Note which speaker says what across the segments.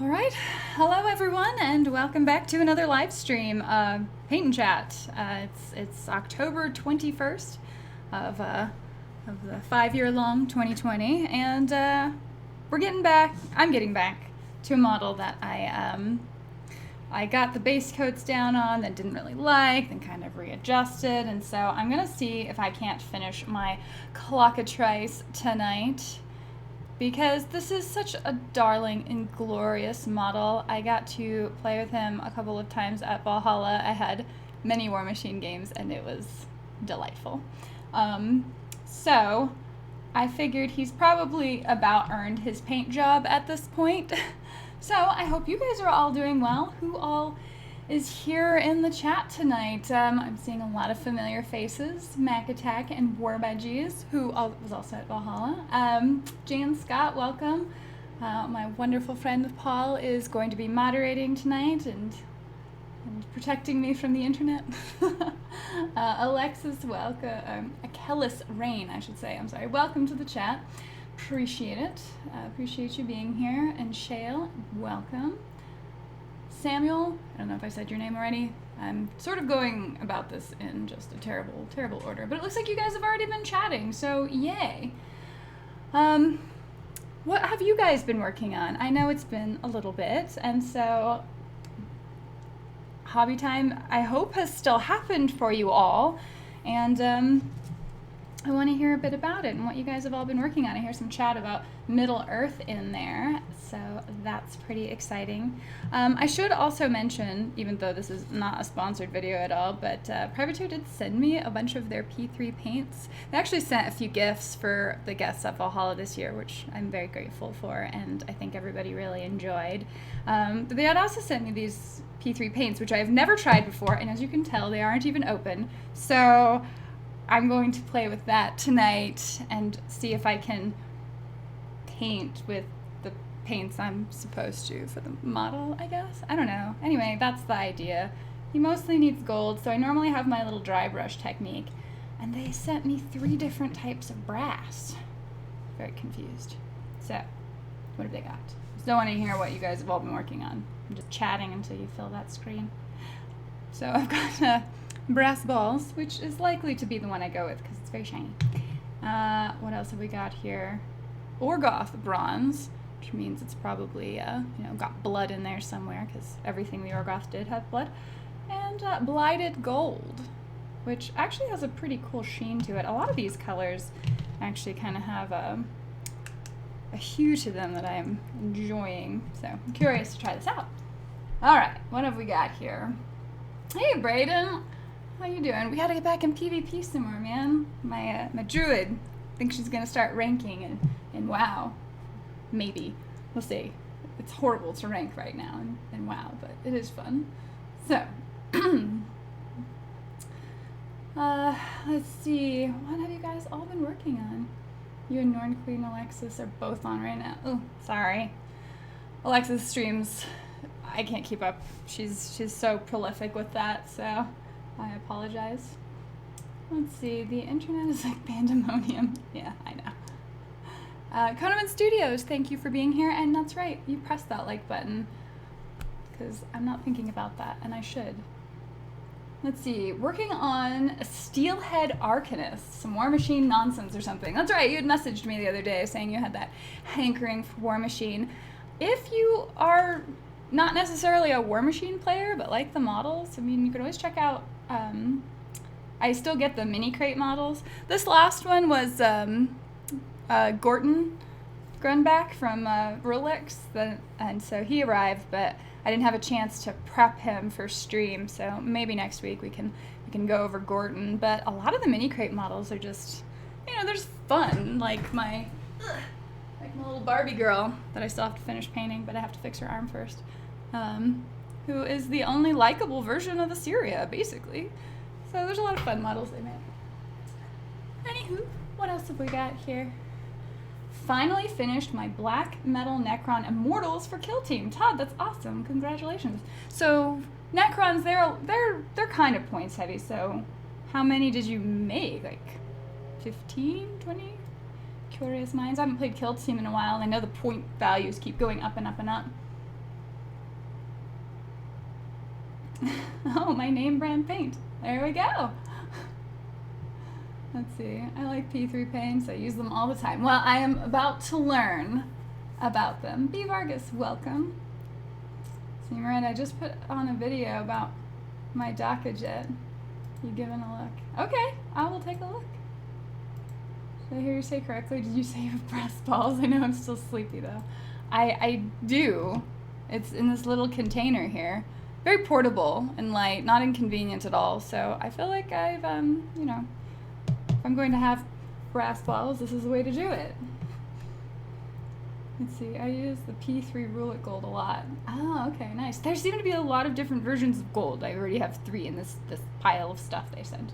Speaker 1: All right, hello everyone, and welcome back to another live stream, Paint and Chat. It's October 21st of the 5-year-long 2020, and we're getting back. I'm getting back to a model that I got the base coats down on, that didn't really like, then kind of readjusted, and so I'm gonna see if I can't finish my Clockatrice tonight. Because this is such a darling and glorious model. I got to play with him a couple of times at Valhalla. I had many War Machine games and it was delightful. So I figured he's probably about earned his paint job at this point. So I hope you guys are all doing well. Who all is here in the chat tonight? I'm seeing a lot of familiar faces. Mac Attack and Warbudgies, who was also at Valhalla. Jane Scott, welcome. My wonderful friend Paul is going to be moderating tonight and protecting me from the internet. Alexis, welcome. Achilles Rain, I should say. I'm sorry. Welcome to the chat. Appreciate it. Appreciate you being here. And Shale, welcome. Samuel, I don't know if I said your name already. I'm sort of going about this in just a terrible, terrible order, but it looks like you guys have already been chatting, so yay. What have you guys been working on? I know it's been a little bit, and so hobby time, I hope, has still happened for you all, and I want to hear a bit about it and what you guys have all been working on. I hear some chat about Middle Earth in there, so that's pretty exciting. I should also mention, even though this is not a sponsored video at all, but Privateer did send me a bunch of their P3 paints. They actually sent a few gifts for the guests at Valhalla this year, which I'm very grateful for, and I think everybody really enjoyed. But they had also sent me these P3 paints, which I've never tried before, and as you can tell, they aren't even open. So I'm going to play with that tonight and see if I can paint with the paints I'm supposed to for the model, I guess. I don't know. Anyway, that's the idea. He mostly needs gold, so I normally have my little dry brush technique. And they sent me 3 different types of brass. Very confused. So, what have they got? Still want to hear what you guys have all been working on. I'm just chatting until you fill that screen. So I've got brass balls, which is likely to be the one I go with because it's very shiny. What else have we got here? Orgoth bronze, which means it's probably got blood in there somewhere because everything the Orgoth did have blood. And blighted gold, which actually has a pretty cool sheen to it. A lot of these colors actually kind of have a hue to them that I'm enjoying. So I'm curious to try this out. All right, what have we got here? Hey, Brayden. How you doing? We gotta get back in PvP some more, man. My druid thinks she's gonna start ranking in WoW. Maybe. We'll see. It's horrible to rank right now in WoW, but it is fun. So, let's see. What have you guys all been working on? You and Norn Queen Alexis are both on right now. Oh, sorry. Alexis streams. I can't keep up. She's so prolific with that, so I apologize. Let's see, the internet is like pandemonium. Yeah, I know. Konoman Studios, thank you for being here, and that's right, you press that like button, because I'm not thinking about that, and I should. Let's see, working on a Steelhead Arcanist, some War Machine nonsense or something. That's right, you had messaged me the other day saying you had that hankering for War Machine. If you are not necessarily a War Machine player, but like the models, I mean, you can always check out, I still get the mini crate models. This last one was Gorton Grunback from Rolex, and so he arrived, but I didn't have a chance to prep him for stream, so maybe next week we can go over Gorton. But a lot of the mini crate models are just, they're just fun, like my little Barbie girl that I still have to finish painting, but I have to fix her arm first, who is the only likable version of Assyria, basically. So there's a lot of fun models they made. Anywho, what else have we got here? Finally finished my Black Metal Necron Immortals for Kill Team. Todd, that's awesome. Congratulations. So Necrons, they're kind of points heavy. So how many did you make? Like 15, 20? Curious Minds. I haven't played Kill Team in a while, and I know the point values keep going up and up and up. Oh, my name brand paint. There we go. Let's see. I like P3 paints. I use them all the time. Well, I am about to learn about them. B. Vargas, welcome. See, Miranda, I just put on a video about my DACA jet. You giving a look? Okay, I will take a look. Did I hear you say correctly? Did you say you have brass balls? I know I'm still sleepy though. I do. It's in this little container here. Very portable and light, not inconvenient at all. So I feel like I've, you know, if I'm going to have brass balls, this is the way to do it. Let's see, I use the P3 Roulette Gold a lot. Oh, okay, nice. There seem to be a lot of different versions of gold. I already have 3 in this pile of stuff they sent.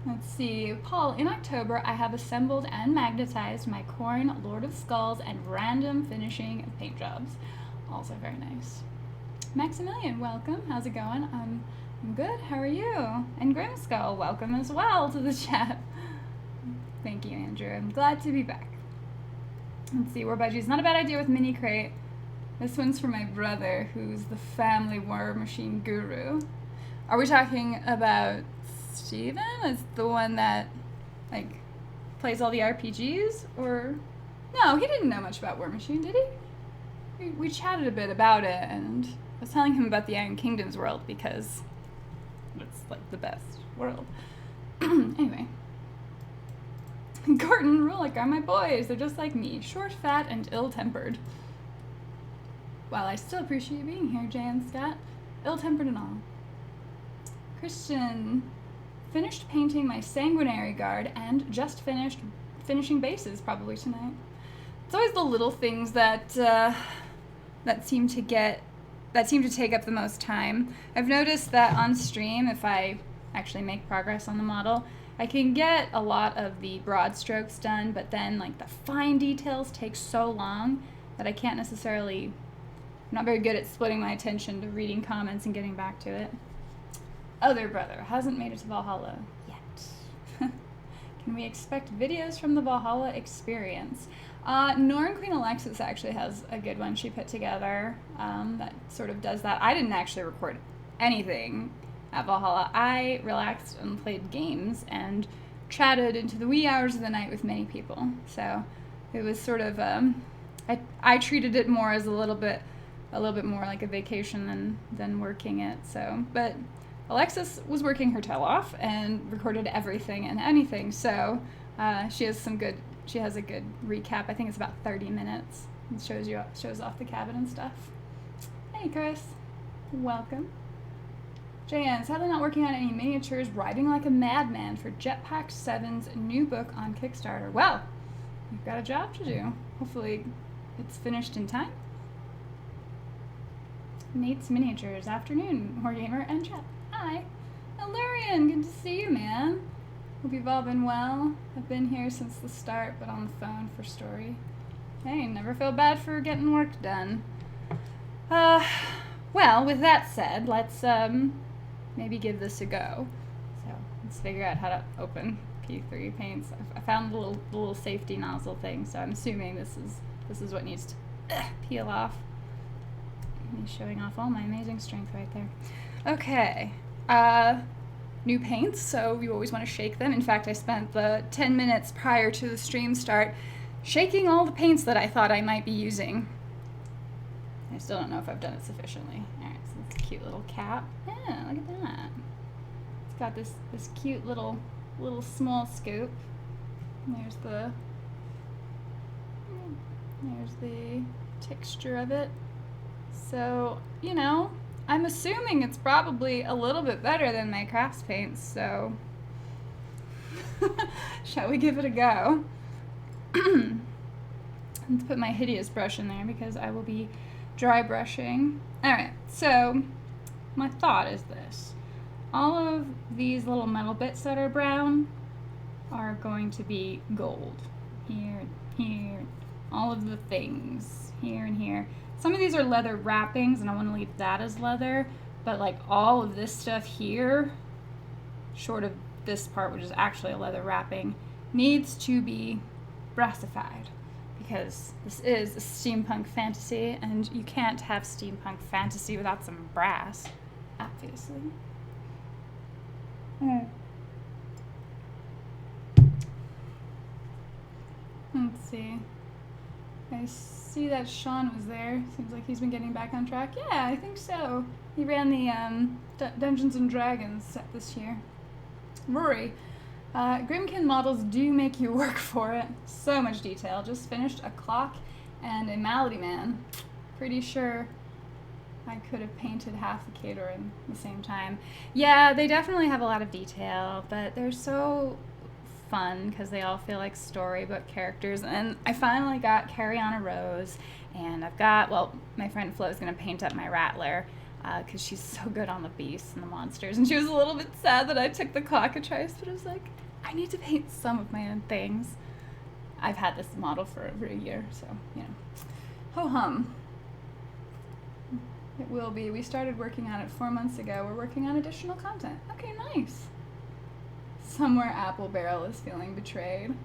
Speaker 1: Let's see, Paul, in October I have assembled and magnetized my Corn, Lord of Skulls, and random finishing paint jobs. Also very nice. Maximilian, welcome. How's it going? I'm good. How are you? And Grimskull, welcome as well to the chat. Thank you, Andrew. I'm glad to be back. Let's see, War Budgies. Not a bad idea with mini crate. This one's for my brother, who's the family war machine guru. Are we talking about Steven? Is the one that, like, plays all the RPGs? Or... No, he didn't know much about War Machine, did he? We chatted a bit about it, and I was telling him about the Iron Kingdoms world because it's, like, the best world. Anyway. Gordon, Rulik are my boys. They're just like me. Short, fat, and ill-tempered. Well, I still appreciate being here, Jan Scott. Ill-tempered and all. Christian, finished painting my Sanguinary Guard and just finishing bases probably tonight. It's always the little things that that seem to take up the most time. I've noticed that on stream, if I actually make progress on the model, I can get a lot of the broad strokes done, but then like the fine details take so long that I can't necessarily, I'm not very good at splitting my attention to reading comments and getting back to it. Other brother hasn't made it to Valhalla yet. Can we expect videos from the Valhalla experience? Norn Queen Alexis actually has a good one she put together that sort of does that. I didn't actually record anything at Valhalla. I relaxed and played games and chatted into the wee hours of the night with many people. So it was sort of, I treated it more as a little bit more like a vacation than working it. So, but Alexis was working her tail off and recorded everything and anything. So she has a good recap. I think it's about 30 minutes. It shows off the cabin and stuff. Hey Chris, welcome. JN, sadly not working on any miniatures, riding like a madman for Jetpack 7's new book on Kickstarter. Well, you've got a job to do. Hopefully it's finished in time. Nate's Miniatures, afternoon, Wargamer and chat. Hi. Illyrian, good to see you, man. Hope you've all been well. I've been here since the start, but on the phone for story. Hey, never feel bad for getting work done. Well, with that said, let's, maybe give this a go. So let's figure out how to open P3 paints. I found the little safety nozzle thing, so I'm assuming this is what needs to peel off. Me showing off all my amazing strength right there. Okay, new paints, so you always want to shake them. In fact, I spent the 10 minutes prior to the stream start shaking all the paints that I thought I might be using. I still don't know if I've done it sufficiently. Alright, so it's a cute little cap. Yeah, look at that. It's got this cute little small scoop. And there's the texture of it. So, you know, I'm assuming it's probably a little bit better than my crafts paints, so shall we give it a go? Let's put my hideous brush in there because I will be dry brushing. Alright, so my thought is this. All of these little metal bits that are brown are going to be gold. Here, here, all of the things, here and here. Some of these are leather wrappings, and I want to leave that as leather, but like all of this stuff here, short of this part, which is actually a leather wrapping, needs to be brassified, because this is a steampunk fantasy, and you can't have steampunk fantasy without some brass. obviously. Let's see. I see that Sean was there. Seems like he's been getting back on track. Yeah, I think so. He ran the Dungeons and Dragons set this year. Rory. Grimkin models do make you work for it. So much detail. Just finished a clock and a Malady Man. Pretty sure I could have painted half the Cador in the same time. Yeah, they definitely have a lot of detail, but they're so fun because they all feel like storybook characters. And I finally got Carrie on a Rose, and I've got, well, my friend Flo is going to paint up my Rattler because she's so good on the beasts and the monsters. And she was a little bit sad that I took the Clockatrice, but I was like, I need to paint some of my own things. I've had this model for over a year, so, you know. Ho-hum. It will be. We started working on it 4 months ago. We're working on additional content. Okay, nice. Somewhere Apple Barrel is feeling betrayed.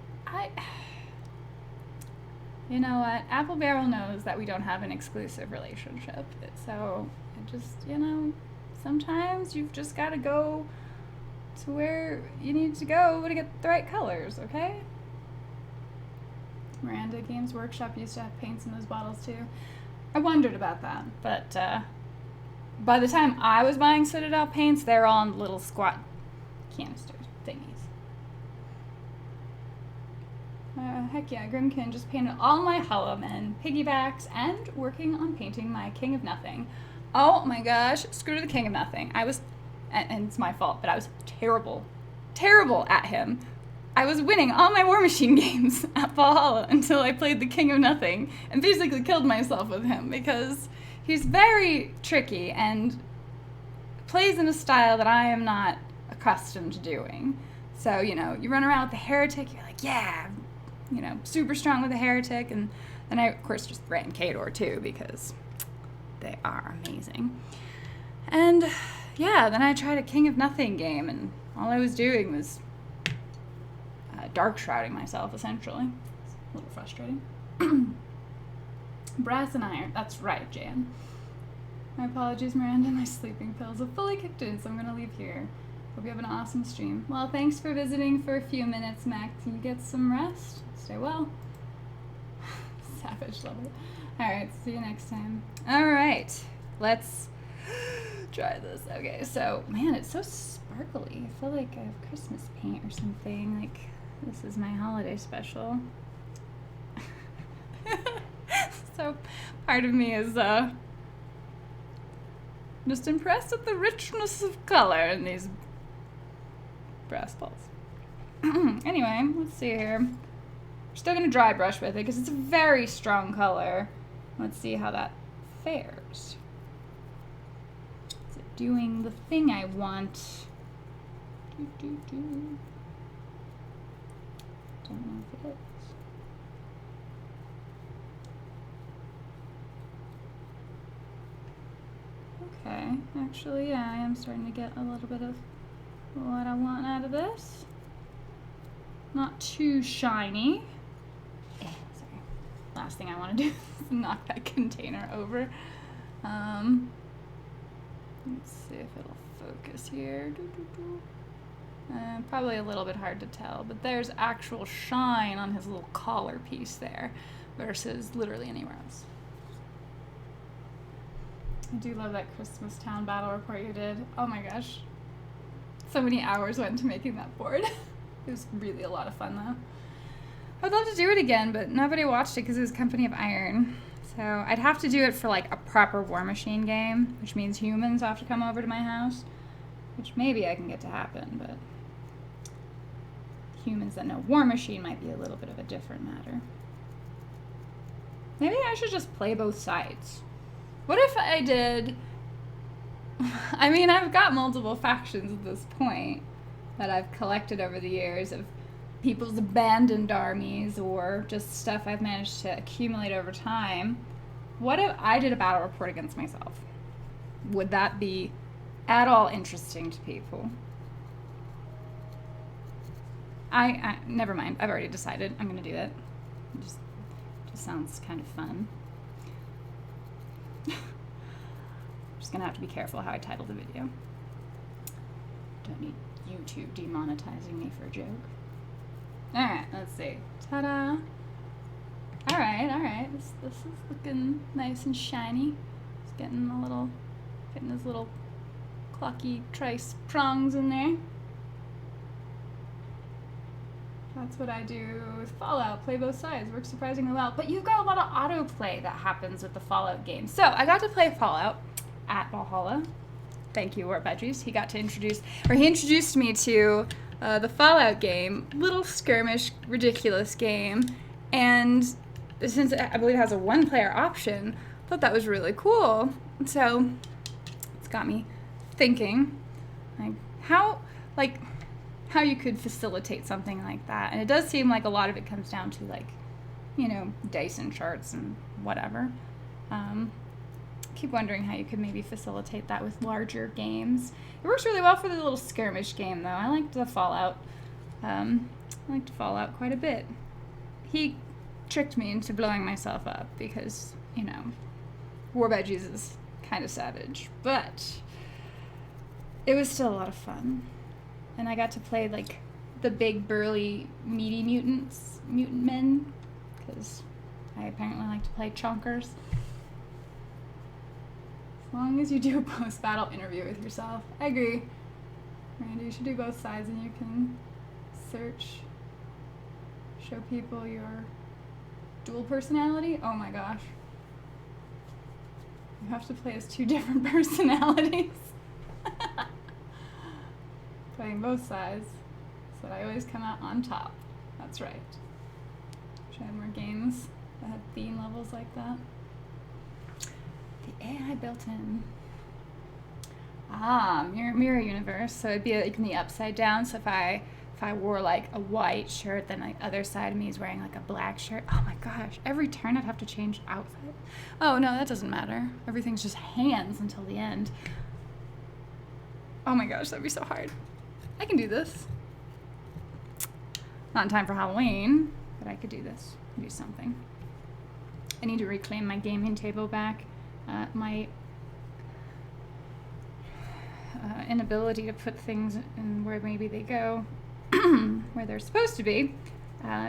Speaker 1: You know what? Apple Barrel knows that we don't have an exclusive relationship. So, it just, you know, sometimes you've just got to go to where you need to go to get the right colors, okay? Miranda Games Workshop used to have paints in those bottles too. I wondered about that, but by the time I was buying Citadel paints, they're all in little squat canister thingies. Heck yeah, Grimkin just painted all my Hollow Men, piggybacks, and working on painting my King of Nothing. Oh my gosh, screw the King of Nothing. I was, and it's my fault, but I was terrible at him. I was winning all my War Machine games at Valhalla until I played the King of Nothing and basically killed myself with him because he's very tricky and plays in a style that I am not accustomed to doing. So, you know, you run around with the Heretic, you're like, yeah, you know, super strong with the Heretic, and then I, of course, just ran Cador too because they are amazing. And, yeah, then I tried a King of Nothing game, and all I was doing was dark shrouding myself, essentially. It's a little frustrating. Brass and iron. That's right, Jan. My apologies, Miranda. My sleeping pills have fully kicked in, so I'm going to leave here. Hope you have an awesome stream. Well, thanks for visiting for a few minutes, Max. You get some rest. Stay well. Savage, love it. Alright, see you next time. Alright, let's try this. Okay, so, man, it's so sparkly. I feel like I have Christmas paint or something. Like, this is my holiday special. So, part of me is, just impressed with the richness of color in these brass balls. Anyway, let's see here. We're still going to dry brush with it because it's a very strong color. Let's see how that fares. Is it doing the thing I want? Don't know if it is. Okay, actually, yeah, I am starting to get a little bit of what I want out of this. Not too shiny. Sorry. Last thing I want to do is knock that container over. Let's see if it'll focus here. Probably a little bit hard to tell, but there's actual shine on his little collar piece there versus literally anywhere else. I do love that Christmas Town battle report you did. Oh my gosh. So many hours went into making that board. It was really a lot of fun though. I'd love to do it again, but nobody watched it because it was Company of Iron. So I'd have to do it for like a proper War Machine game, which means humans have to come over to my house, which maybe I can get to happen, but humans that know War Machine might be a little bit of a different matter. Maybe I should just play both sides. What if I did... I mean, I've got multiple factions at this point that I've collected over the years of people's abandoned armies or just stuff I've managed to accumulate over time. What if I did a battle report against myself? Would that be at all interesting to people? I never mind. I've already decided I'm going to do that. It just sounds kind of fun. Just gonna have to be careful how I title the video. Don't need YouTube demonetizing me for a joke. Alright, let's see. Ta-da! Alright. This is looking nice and shiny. It's getting his little Clocka-Trice prongs in there. That's what I do with Fallout. Play both sides. Works surprisingly well. But you've got a lot of autoplay that happens with the Fallout game. So I got to play Fallout at Valhalla. Thank you, Warpedgies. He introduced me to the Fallout game. Little skirmish, ridiculous game. And since I believe it has a one-player option, I thought that was really cool. So it's got me thinking, how you could facilitate something like that. And it does seem like a lot of it comes down to dice and charts and whatever. Keep wondering how you could maybe facilitate that with larger games. It works really well for the little skirmish game though. I liked the Fallout. I liked Fallout quite a bit. He tricked me into blowing myself up because, Warpedgies is kind of savage, but it was still a lot of fun. And I got to play the big burly meaty mutant men, because I apparently like to play chonkers. As long as you do a post-battle interview with yourself. I agree. Miranda, you should do both sides and you can show people your dual personality. Oh my gosh. You have to play as two different personalities. Playing both sides so that I always come out on top. That's right. Wish I had more games that had theme levels like that. The AI built in. Mirror universe. So it'd be in the upside down. So if I wore a white shirt, then the other side of me is wearing a black shirt. Oh my gosh! Every turn I'd have to change outfit. Oh no, that doesn't matter. Everything's just hands until the end. Oh my gosh, that'd be so hard. I can do this. Not in time for Halloween, but I could do this. Do something. I need to reclaim my gaming table back. My inability to put things in where maybe they go, where they're supposed to be,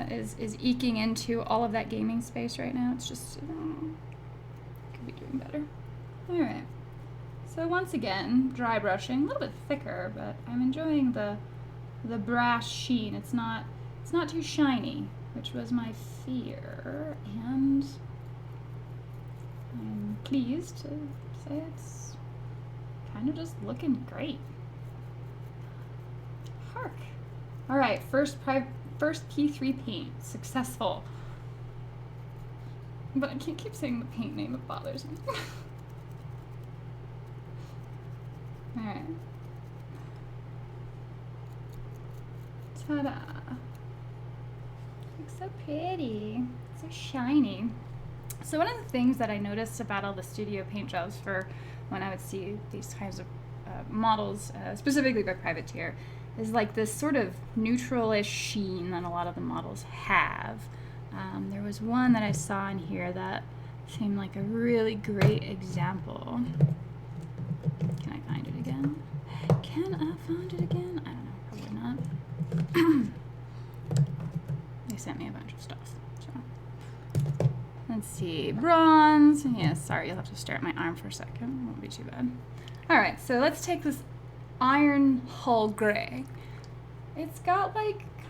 Speaker 1: is eking into all of that gaming space right now. It's just could be doing better. All right. So once again, dry brushing, a little bit thicker, but I'm enjoying the brass sheen. It's not too shiny, which was my fear, and I'm pleased to say it's kind of just looking great. Hark! All right, first P3 paint, successful. But I can't keep saying the paint name, it bothers me. All right. Ta-da! Looks so pretty, so shiny. So one of the things that I noticed about all the studio paint jobs for when I would see these kinds of models, specifically by Privateer, is this sort of neutral-ish sheen that a lot of the models have. There was one that I saw in here that seemed like a really great example. Can I find it again? Can I find it again? I don't know, probably not. They sent me a bunch of stuff, so. Let's see, bronze. Yeah, sorry, you'll have to stare at my arm for a second. It won't be too bad. All right, so let's take this iron hull gray. It's got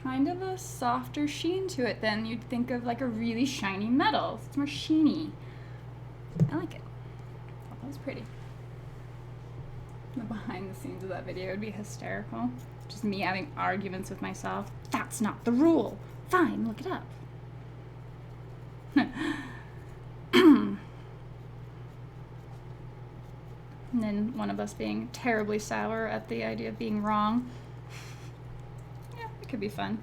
Speaker 1: kind of a softer sheen to it than you'd think of a really shiny metal. It's more sheeny. I like it. I thought that was pretty. The behind the scenes of that video would be hysterical. Just me having arguments with myself. That's not the rule. Fine, look it up. And then one of us being terribly sour at the idea of being wrong. Yeah, it could be fun.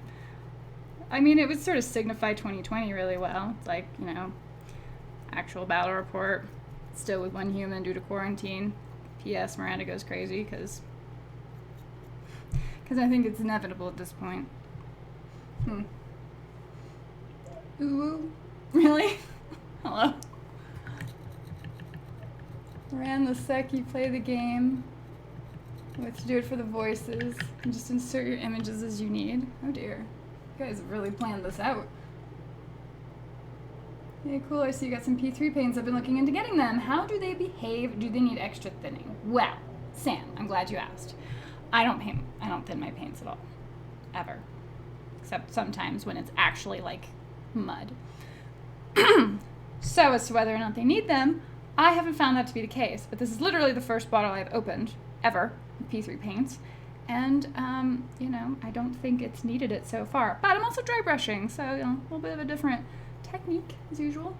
Speaker 1: I mean, it would sort of signify 2020 really well. It's actual battle report, still with one human due to quarantine. P.S. Miranda goes crazy because I think it's inevitable at this point. Ooh, really? Hello? Ran the sec, you play the game. What to do it for the voices. And just insert your images as you need. Oh dear. You guys have really planned this out. Hey, cool. I see you got some P3 paints. I've been looking into getting them. How do they behave? Do they need extra thinning? Well, Sam, I'm glad you asked. I don't thin my paints at all. Ever. Except sometimes when it's actually like mud. So as to whether or not they need them, I haven't found that to be the case. But this is literally the first bottle I've opened ever with P3 paints. And, you know, I don't think it's needed it so far. But I'm also dry brushing, so, you know, a little bit of a different technique as usual.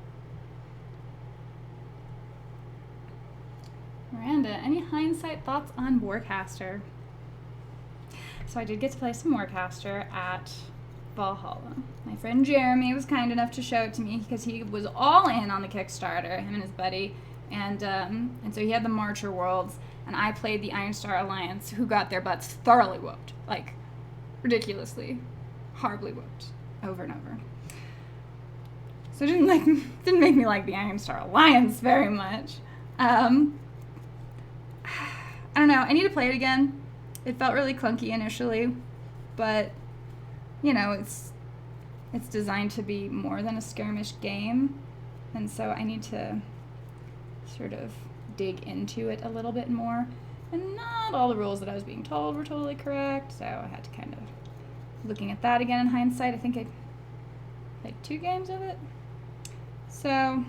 Speaker 1: Miranda, any hindsight thoughts on Warcaster? So I did get to play some Warcaster at Valhalla. My friend Jeremy was kind enough to show it to me because he was all in on the Kickstarter, him and his buddy, and so he had the Marcher Worlds, and I played the Iron Star Alliance, who got their butts thoroughly whooped, like ridiculously, horribly whooped, over and over. So it didn't make me like the Iron Star Alliance very much. I don't know. I need to play it again. It felt really clunky initially, but you know, it's designed to be more than a skirmish game, and so I need to sort of dig into it a little bit more. And not all the rules that I was being told were totally correct, so I had to kind of looking at that again in hindsight. I think I played 2 games of it. So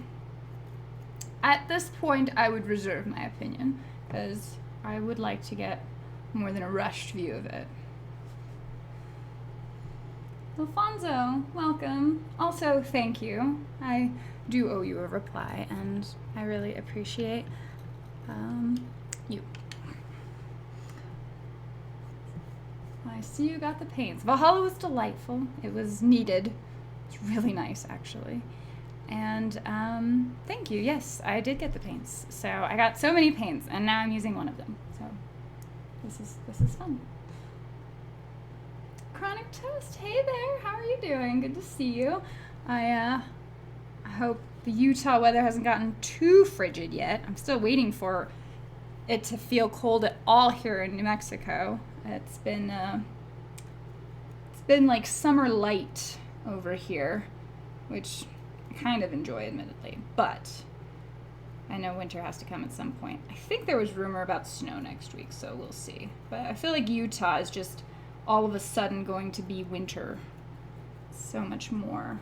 Speaker 1: at this point, I would reserve my opinion because I would like to get more than a rushed view of it. Alfonso, welcome. Also, thank you. I do owe you a reply, and I really appreciate you. I see you got the paints. Valhalla was delightful. It was needed. It's really nice, actually. And thank you. Yes, I did get the paints. So I got so many paints, and now I'm using one of them. So this is fun. Chronic Toast, hey there. How are you doing? Good to see you. I hope the Utah weather hasn't gotten too frigid yet. I'm still waiting for it to feel cold at all here in New Mexico. It's been like summer light over here, which I kind of enjoy, admittedly, but I know winter has to come at some point. I think there was rumor about snow next week, so we'll see. But I feel like Utah is just all of a sudden going to be winter. So much more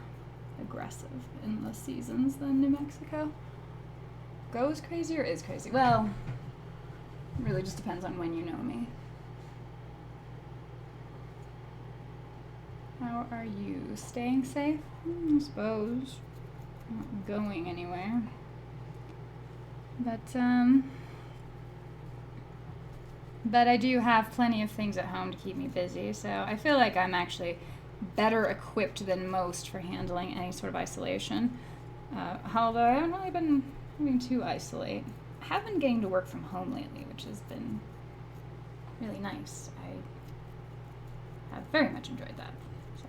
Speaker 1: aggressive in the seasons than New Mexico. Goes crazy or is crazy? Well, it really just depends on when you know me. How are you? Staying safe? I suppose. Not going anywhere. But I do have plenty of things at home to keep me busy, so I feel like I'm actually better equipped than most for handling any sort of isolation. Although I haven't really been having to isolate. I have been getting to work from home lately, which has been really nice. I have very much enjoyed that. So.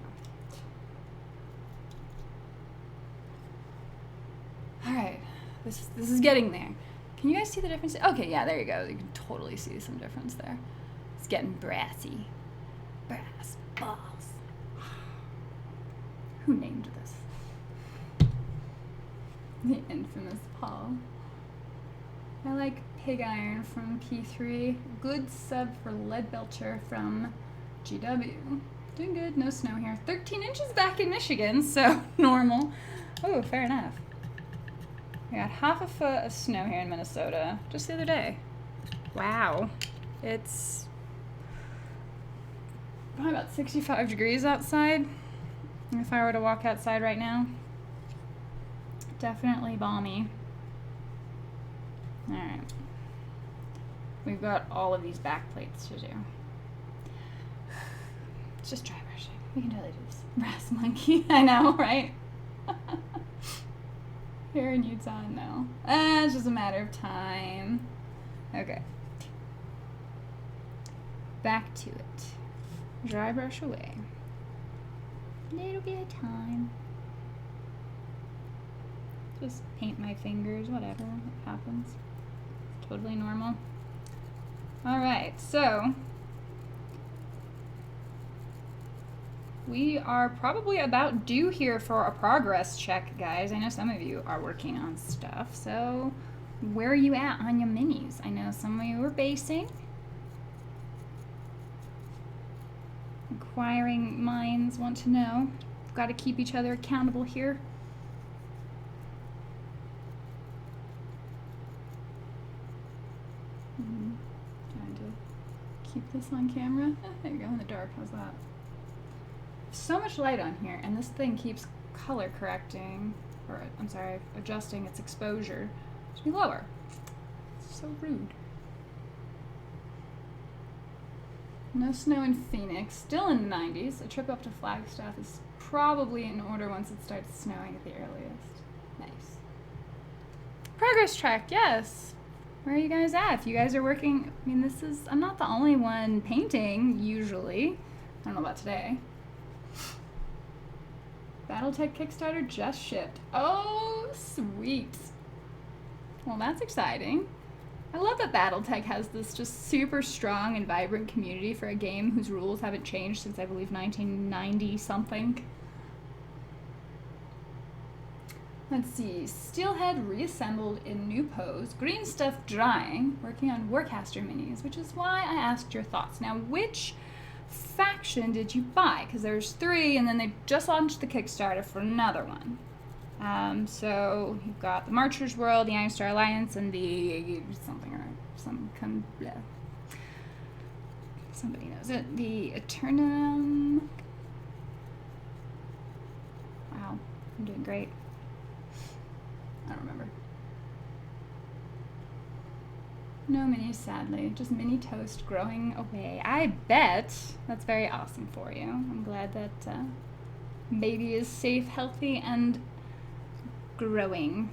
Speaker 1: Alright, this is getting there. Can you guys see the difference? Okay, yeah, there you go. You can totally see some difference there. It's getting brassy. Brass balls. Who named this? The infamous Paul. I like Pig Iron from P3. Good sub for Lead Belcher from GW. Doing good, no snow here. 13 inches back in Michigan, so normal. Oh, fair enough. We got half a foot of snow here in Minnesota just the other day. Wow. It's probably about 65 degrees outside. If I were to walk outside right now. Definitely balmy. Alright. We've got all of these back plates to do. It's just dry brushing. We can totally do this. Brass monkey. I know, right? Here in Utah, no. It's just a matter of time. Okay. Back to it. Dry brush away. Little bit of time. Just paint my fingers, whatever. It happens. Totally normal. All right, so we are probably about due here for a progress check, guys. I know some of you are working on stuff, so where are you at on your minis? I know some of you are basing. Inquiring minds want to know. We've got to keep each other accountable here. Trying to keep this on camera. There you go, in the dark. How's that? So much light on here, and this thing keeps color correcting, or I'm sorry, adjusting its exposure to be lower. It's so rude. No snow in Phoenix. Still in the 90s. A trip up to Flagstaff is probably in order once it starts snowing at the earliest. Nice. Progress track, yes. Where are you guys at? If you guys are working, I mean, I'm not the only one painting, usually. I don't know about today. Battletech Kickstarter just shipped. Oh, sweet. Well, that's exciting. I love that Battletech has this just super strong and vibrant community for a game whose rules haven't changed since, I believe, 1990 something. Let's see. Steelhead reassembled in new pose. Green stuff drying. Working on Warcaster minis, which is why I asked your thoughts. Now, which faction did you buy? Because there's 3, and then they just launched the Kickstarter for another one. So you've got the Marcher's World, the Iron Star Alliance, and the somebody knows it. The Eternum. Wow, I'm doing great. I don't remember. No minis, sadly. Just mini toast growing away. I bet that's very awesome for you. I'm glad that baby is safe, healthy, and growing.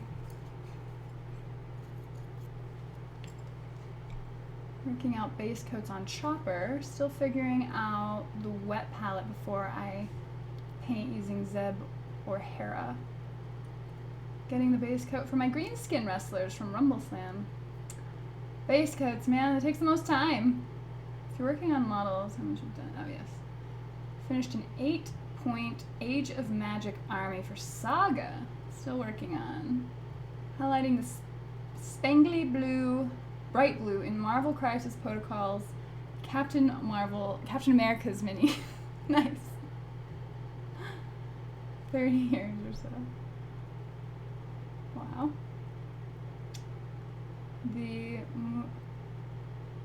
Speaker 1: Working out base coats on Chopper. Still figuring out the wet palette before I paint using Zeb or Hera. Getting the base coat for my green skin wrestlers from Rumble Slam. Base coats, man, that takes the most time. If you're working on models, how much have you done? Oh, yes. Finished an 8-point Age of Magic army for Saga. Still working on. Highlighting the spangly blue, bright blue in Marvel Crisis Protocols, Captain America's mini. Nice. 30 years or so. Wow. The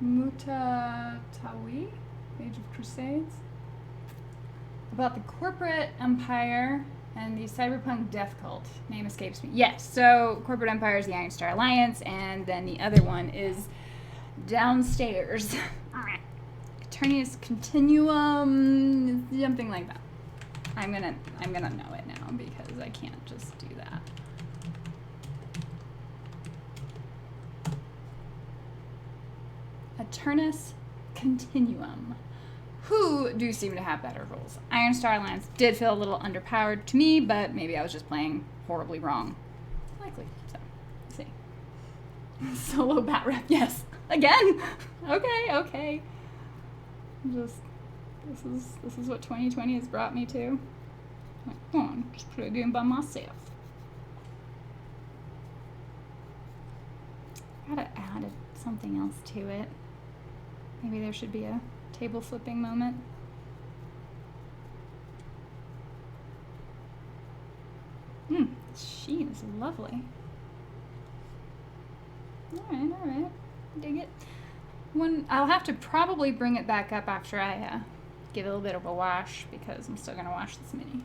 Speaker 1: Mutatawi, Age of Crusades. About the corporate empire and the cyberpunk death cult. Name escapes me. Yes, so corporate empire is the Iron Star Alliance, and then the other one is downstairs. Eternius Continuum, something like that. I'm gonna know it now because I can't just do that. Eternus Continuum, who do seem to have better rules. Iron Star Alliance did feel a little underpowered to me, but maybe I was just playing horribly wrong. Likely, so, let's see. Solo bat rep, yes. Again! Okay. This is what 2020 has brought me to. Like, oh, I'm just put a game by myself. Gotta add something else to it. Maybe there should be a table flipping moment. This sheen is lovely. Alright. Dig it. I'll have to probably bring it back up after I give it a little bit of a wash, because I'm still gonna wash this mini.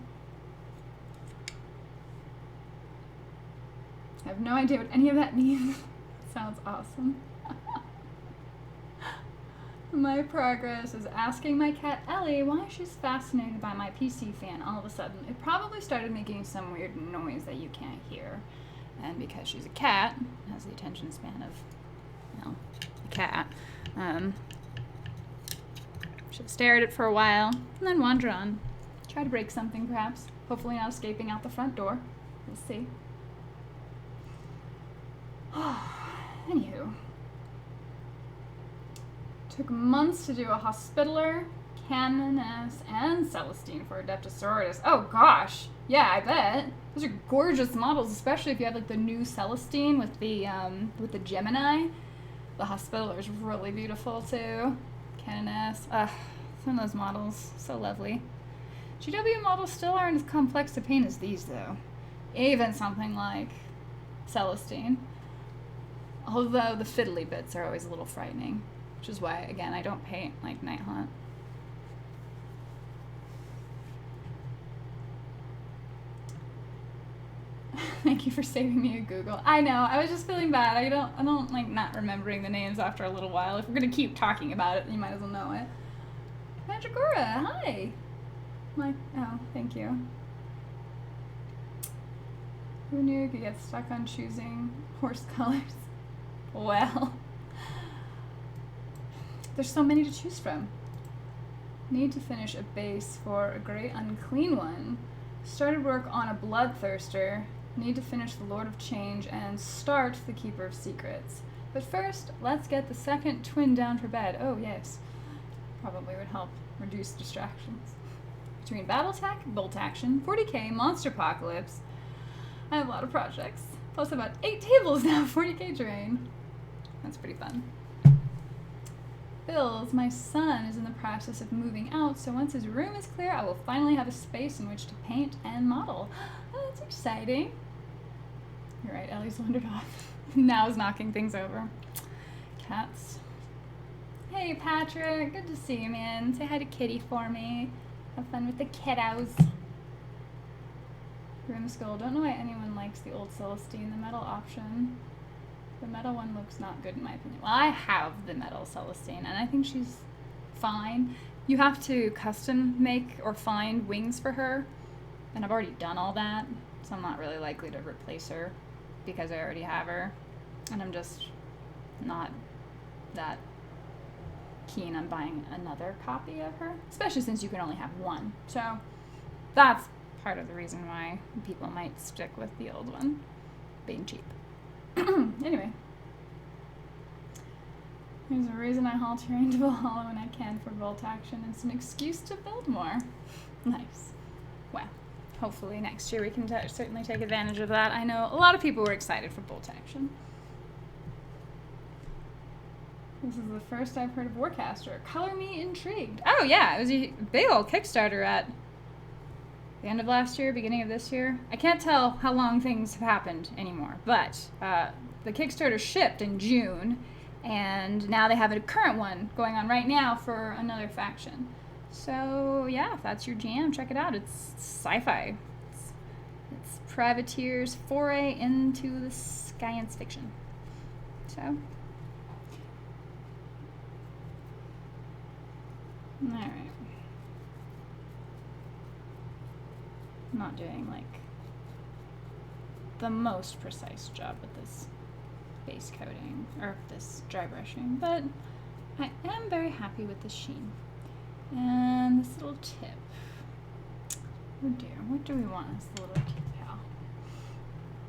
Speaker 1: I have no idea what any of that means. Sounds awesome. My progress is asking my cat Ellie why she's fascinated by my PC fan all of a sudden. It probably started making some weird noise that you can't hear. And because she's a cat, has the attention span of, a cat, she'll stare at it for a while and then wander on. Try to break something, perhaps. Hopefully not escaping out the front door. We'll see. Anywho, Took months to do a Hospitaller, Canoness, and Celestine for Adeptus Sororitas. Oh gosh, yeah, I bet. Those are gorgeous models, especially if you have like the new Celestine with the Gemini. The Hospitaller is really beautiful too. Canoness, some of those models, so lovely. GW models still aren't as complex to paint as these though. Even something like Celestine. Although the fiddly bits are always a little frightening. Which is why, again, I don't paint like Night Haunt. Thank you for saving me a Google. I know, I was just feeling bad. I don't like not remembering the names after a little while. If we're gonna keep talking about it, then you might as well know it. Mandragora, hi. Oh, thank you. Who knew you could get stuck on choosing horse colors? Well. There's so many to choose from. Need to finish a base for a Great Unclean One. Started work on a Bloodthirster. Need to finish the Lord of Change and start the Keeper of Secrets. But first, let's get the second twin down for bed. Oh yes. Probably would help reduce distractions. Between Battletech, Bolt Action, 40k, Monster Apocalypse, I have a lot of projects. Plus about 8 tables now, 40k terrain. That's pretty fun. Bills, my son is in the process of moving out, so once his room is clear, I will finally have a space in which to paint and model. Oh, that's exciting. You're right, Ellie's wandered off. Now is knocking things over. Cats. Hey, Patrick. Good to see you, man. Say hi to Kitty for me. Have fun with the kiddos. Room Skull. Don't know why anyone likes the old Celestine, the metal option. The metal one looks not good in my opinion. Well, I have the metal Celestine, and I think she's fine. You have to custom make or find wings for her, and I've already done all that, so I'm not really likely to replace her because I already have her, and I'm just not that keen on buying another copy of her, especially since you can only have one. So that's part of the reason why people might stick with the old one, being cheap. Anyway, there's a reason I haul terrain to Valhalla when I can for Bolt Action. It's an excuse to build more. Nice. Well, hopefully next year we can certainly take advantage of that. I know a lot of people were excited for Bolt Action. This is the first I've heard of Warcaster. Color me intrigued. Oh yeah, it was a big old Kickstarter at the end of last year, beginning of this year. I can't tell how long things have happened anymore, but the Kickstarter shipped in June, and now they have a current one going on right now for another faction. So yeah, if that's your jam, check it out. It's sci-fi. It's Privateer's foray into the science fiction. So, all right. I'm not doing like the most precise job with this base coating or this dry brushing, but I am very happy with the sheen. And this little tip. Oh dear, what do we want as the little tip,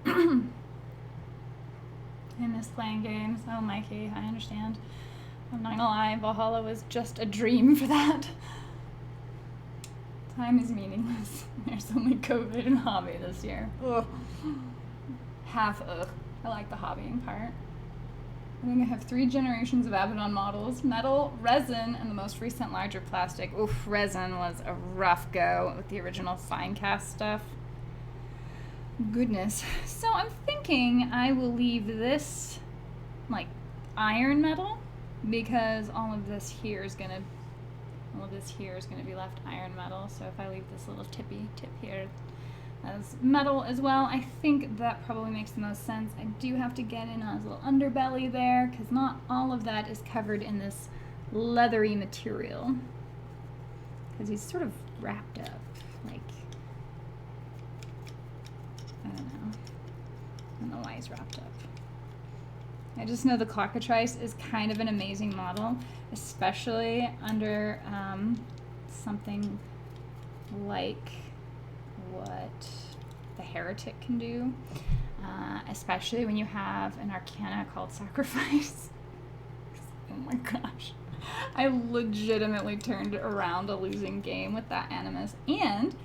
Speaker 1: pal? I miss playing games. Oh, Mikey, I understand. I'm not gonna lie, Valhalla was just a dream for that. Time is meaningless. There's only COVID and hobby this year. Ugh. Half ugh. I like the hobbying part. I think I have 3 generations of Abaddon models. Metal, resin, and the most recent larger plastic. Oof, resin was a rough go with the original fine cast stuff. Goodness. So I'm thinking I will leave this like iron metal because all of this here is gonna be left iron metal. So if I leave this little tip here as metal as well, I think that probably makes the most sense. I do have to get in on his little underbelly there because not all of that is covered in this leathery material because he's sort of wrapped up, like, I don't know why he's wrapped up. I just know the Clockatrice is kind of an amazing model, especially under something like what the Heretic can do, especially when you have an Arcana called Sacrifice. Oh my gosh. I legitimately turned around a losing game with that Animus, and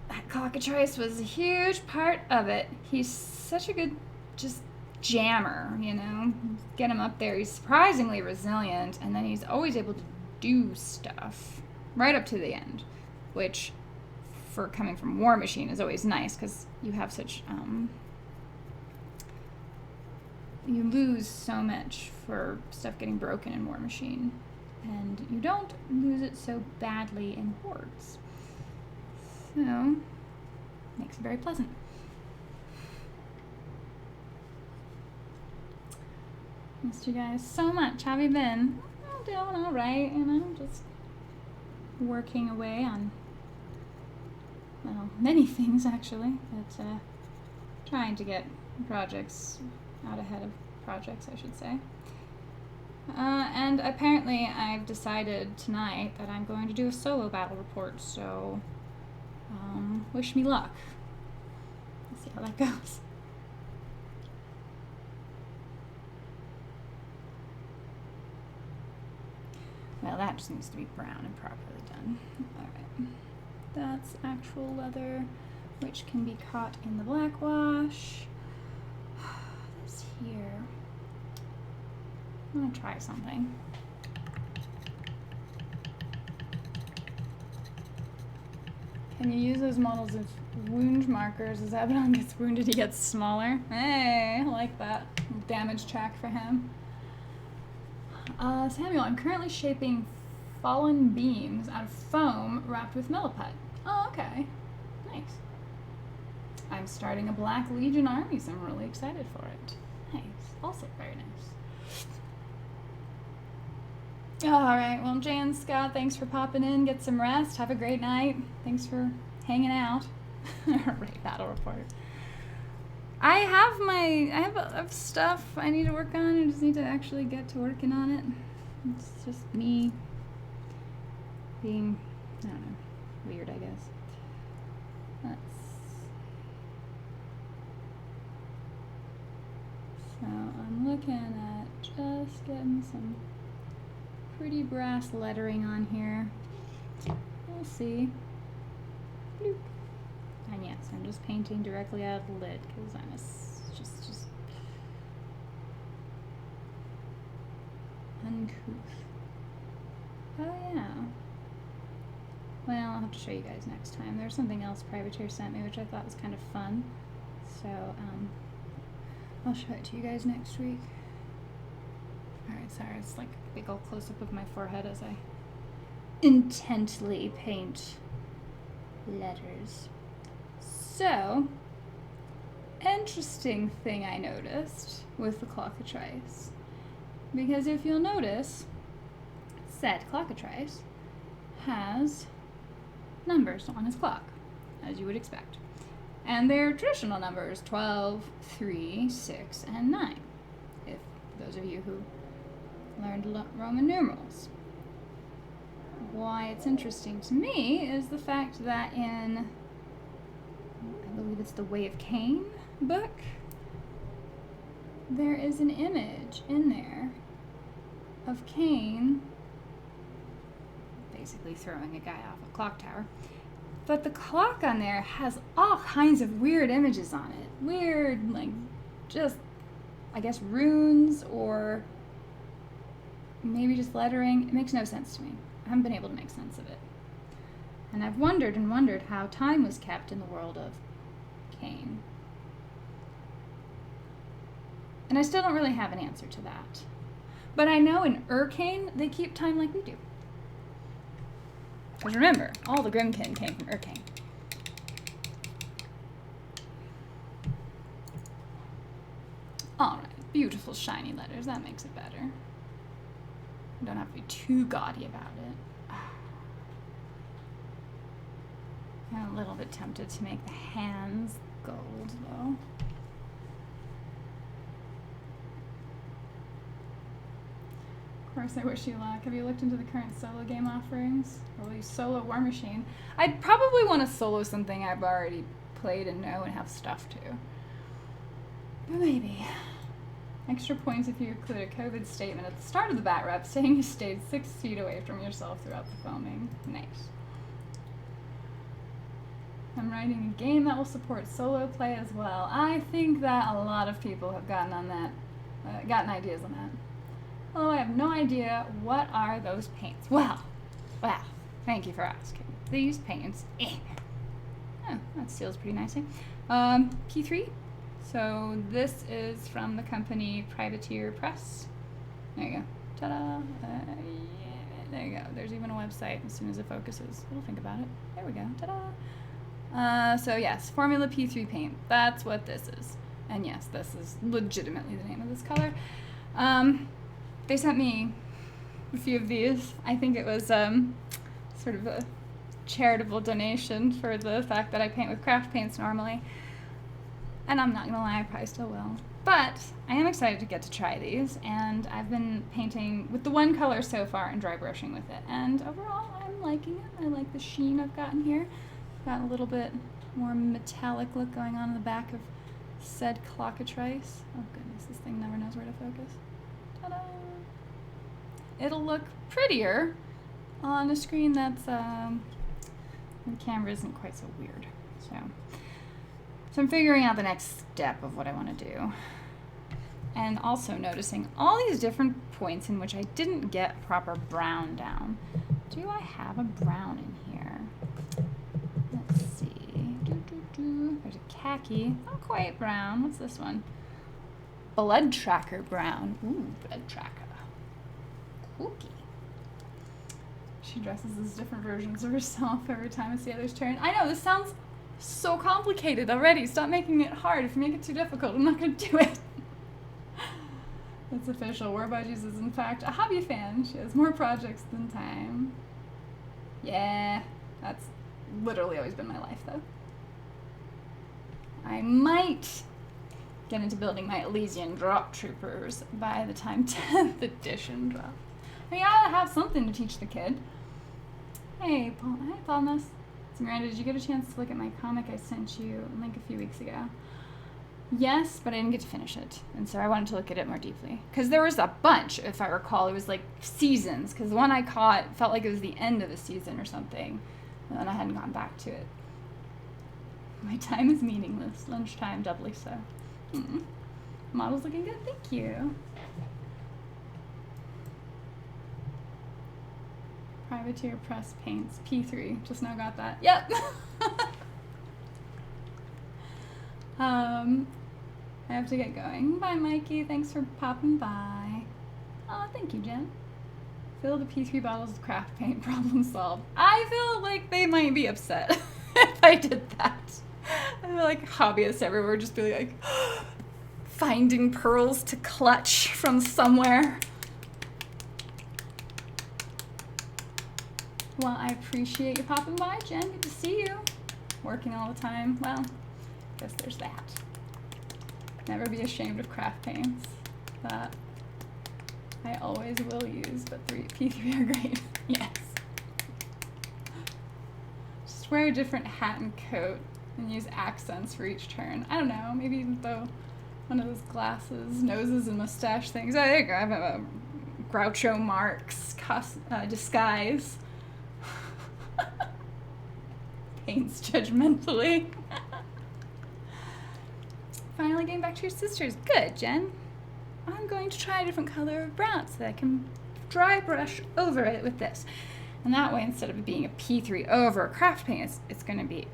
Speaker 1: that Clockatrice was a huge part of it. He's such a good just jammer, you know? Get him up there. He's surprisingly resilient, and then he's always able to do stuff right up to the end, which for coming from War Machine is always nice because you have such you lose so much for stuff getting broken in War Machine, and you don't lose it so badly in Hordes, so makes it very pleasant. Missed you guys so much. How have you been? I'm doing all right, you know, just working away on, well, many things actually, but trying to get projects out ahead of projects, I should say. And apparently I've decided tonight that I'm going to do a solo battle report, so wish me luck. Let's see how that goes. Well, that just needs to be brown and properly done. Alright. That's actual leather, which can be caught in the black wash. This here. I'm gonna try something. Can you use those models as wound markers? As Abaddon gets wounded, he gets smaller. Hey, I like that. Damage track for him. Samuel, I'm currently shaping fallen beams out of foam wrapped with milliput. Oh, okay. Nice. I'm starting a Black Legion army, so I'm really excited for it. Nice. Also very nice. Alright, well, Jay and Scott, thanks for popping in. Get some rest. Have a great night. Thanks for hanging out. Alright, battle report. I have stuff I need to work on. I just need to actually get to working on it. It's just me being, I don't know, weird, I guess. So I'm looking at just getting some pretty brass lettering on here. We'll see. Bloop. And yes, I'm just painting directly out of the lid because I'm just uncouth. Oh yeah. Well, I'll have to show you guys next time. There's something else Privateer sent me which I thought was kind of fun. So I'll show it to you guys next week. Alright, sorry, it's like a big old close-up of my forehead as I intently paint letters. So, interesting thing I noticed with the Clockatrice, because if you'll notice, said Clockatrice has numbers on his clock, as you would expect. And they're traditional numbers, 12, 3, 6, and 9, if those of you who learned Roman numerals. Why it's interesting to me is the fact that in, I believe it's the Way of Cain book, there is an image in there of Cain basically throwing a guy off a clock tower. But the clock on there has all kinds of weird images on it. Weird, like, just, I guess, runes or maybe just lettering. It makes no sense to me. I haven't been able to make sense of it. And I've wondered and wondered how time was kept in the world of Cain. And I still don't really have an answer to that. But I know in Urcain, they keep time like we do. Because remember, all the Grimkin came from Urcain. Alright, beautiful shiny letters. That makes it better. You don't have to be too gaudy about it. I'm a little bit tempted to make the hands gold, though. Of course, I wish you luck. Have you looked into the current solo game offerings? Or will you solo War Machine? I'd probably want to solo something I've already played and know and have stuff to. But maybe. Extra points if you include a COVID statement at the start of the bat rep saying you stayed 6 feet away from yourself throughout the filming. Nice. I'm writing a game that will support solo play as well. I think that a lot of people have gotten on that, gotten ideas on that. Although I have no idea what are those paints. Well, thank you for asking. These paints, oh, that seals pretty nicely. P3. So this is from the company Privateer Press. There you go. Ta-da. Yeah, there you go. There's even a website as soon as it focuses. We'll think about it. There we go. Ta-da. So yes, Formula P3 paint. That's what this is. And yes, this is legitimately the name of this color. They sent me a few of these. I think it was sort of a charitable donation for the fact that I paint with craft paints normally. And I'm not gonna lie, I probably still will. But I am excited to get to try these, and I've been painting with the one color so far and dry brushing with it. And overall, I'm liking it. I like the sheen I've gotten here. Got a little bit more metallic look going on in the back of said Clocka-Trice. Oh goodness, this thing never knows where to focus. Ta-da! It'll look prettier on a screen that's, the camera isn't quite so weird. So I'm figuring out the next step of what I want to do. And also noticing all these different points in which I didn't get proper brown down. Do I have a brown in here? Let's see. There's a khaki. Not quite brown. What's this one? Blood Tracker brown. Ooh, Blood Tracker. Cookie. She dresses as different versions of herself every time it's the other's turn. I know, this sounds so complicated already. Stop making it hard. If you make it too difficult, I'm not going to do it. It's official. Warbudgies is in fact a hobby fan. She has more projects than time. Yeah, that's literally always been my life, though. I might get into building my Elysian Drop Troopers by the time 10th edition drops. I gotta have something to teach the kid. Hey, Paul. Hi, Palmas. So Miranda, did you get a chance to look at my comic I sent you a link a few weeks ago? Yes, but I didn't get to finish it. And so I wanted to look at it more deeply. Because there was a bunch, if I recall. It was like seasons. Because the one I caught felt like it was the end of the season or something. And then I hadn't gone back to it. My time is meaningless. Lunchtime, doubly so. Model's looking good. Thank you. Privateer Press Paints. P3. Just now got that. Yep. I have to get going. Bye, Mikey. Thanks for popping by. Oh, thank you, Jen. Fill the P3 bottles with craft paint. Problem solved. I feel like they might be upset if I did that. I feel like hobbyists everywhere just be like finding pearls to clutch from somewhere. Well, I appreciate you popping by, Jen. Good to see you. Working all the time. Well, guess there's that. Never be ashamed of craft paints that I always will use, but P3 are great. Yes. Just wear a different hat and coat and use accents for each turn. I don't know, maybe even though one of those glasses, noses, and mustache things. Oh, there you go. I have a Groucho Marx disguise. Paints judgmentally. Finally getting back to your sisters. Good, Jen. I'm going to try a different color of brown so that I can dry brush over it with this. And that way, instead of it being a P3 over a craft paint, it's going to be,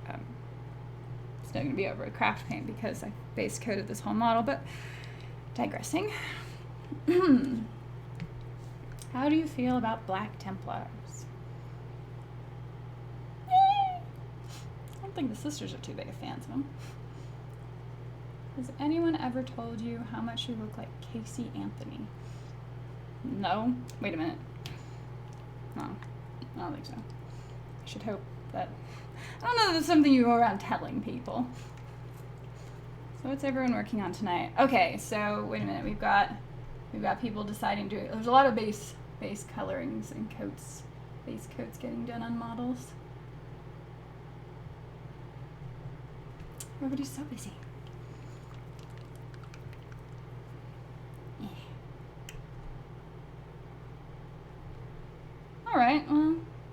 Speaker 1: still going to be over a craft paint because I base coated this whole model, but digressing. How do you feel about Black Templars? Yay! I don't think the sisters are too big of fans of them. Has anyone ever told you how much you look like Casey Anthony? No? Wait a minute. No, I don't think so. I should hope that... I don't know if that's something you go around telling people. So what's everyone working on tonight? Okay, so wait a minute. We've got people deciding to... There's a lot of base colorings and coats. Base coats getting done on models. Everybody's so busy.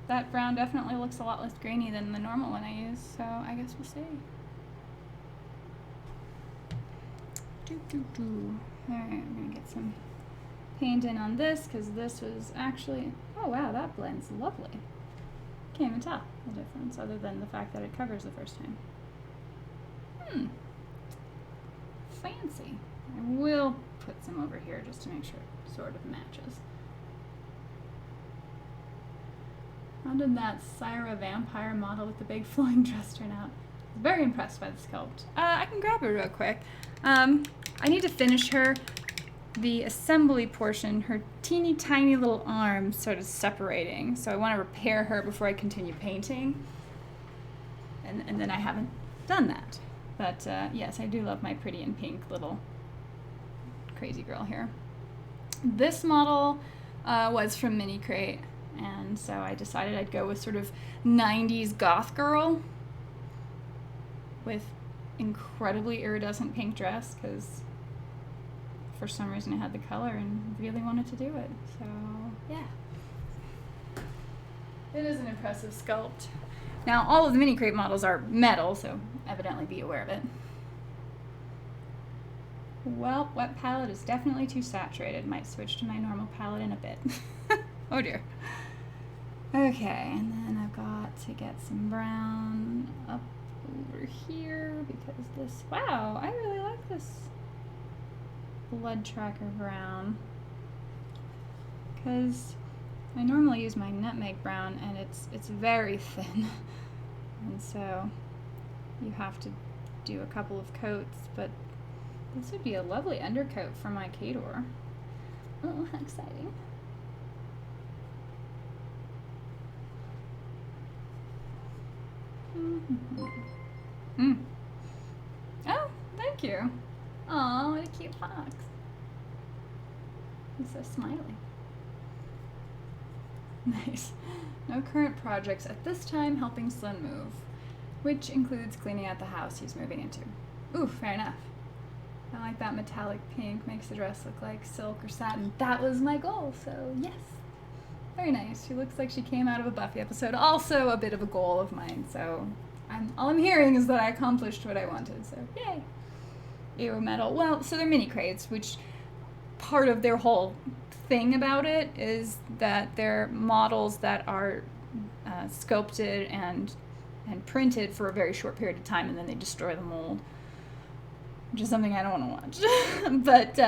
Speaker 1: that brown definitely looks a lot less grainy than the normal one I use, so I guess we'll see. Alright, I'm gonna get some paint in on this, because this was actually, oh wow, that blends lovely. Can't even tell the difference, other than the fact that it covers the first time. Fancy. I will put some over here just to make sure it sort of matches. How did that Syra vampire model with the big flowing dress turn out? I was very impressed by the sculpt. I can grab her real quick. I need to finish her. The assembly portion, her teeny tiny little arm started separating, so I want to repair her before I continue painting. And then I haven't done that. But yes, I do love my pretty and pink little crazy girl here. This model was from Mini Crate, and so I decided I'd go with sort of 90s goth girl with incredibly iridescent pink dress, because for some reason I had the color and really wanted to do it. So yeah, it is an impressive sculpt. Now all of the Mini Crate models are metal, so evidently be aware of it. Well, wet palette is definitely too saturated. Might switch to my normal palette in a bit. Oh dear. Okay, and then I've got to get some brown up over here, because this, wow, I really like this blood tracker brown, because I normally use my nutmeg brown and it's very thin, and so you have to do a couple of coats, but this would be a lovely undercoat for my Kador. Oh, how exciting. Oh, thank you. Aw, what a cute fox. He's so smiley. Nice. No current projects at this time helping Slim move, which includes cleaning out the house he's moving into. Ooh, fair enough. I like that metallic pink, makes the dress look like silk or satin. That was my goal, so yes. Very nice. She looks like she came out of a Buffy episode. Also a bit of a goal of mine, so all I'm hearing is that I accomplished what I wanted, so yay. Ew, metal. Well, so they're Mini Crates, which part of their whole thing about it is that they're models that are sculpted and printed for a very short period of time, and then they destroy the mold, which is something I don't want to watch. But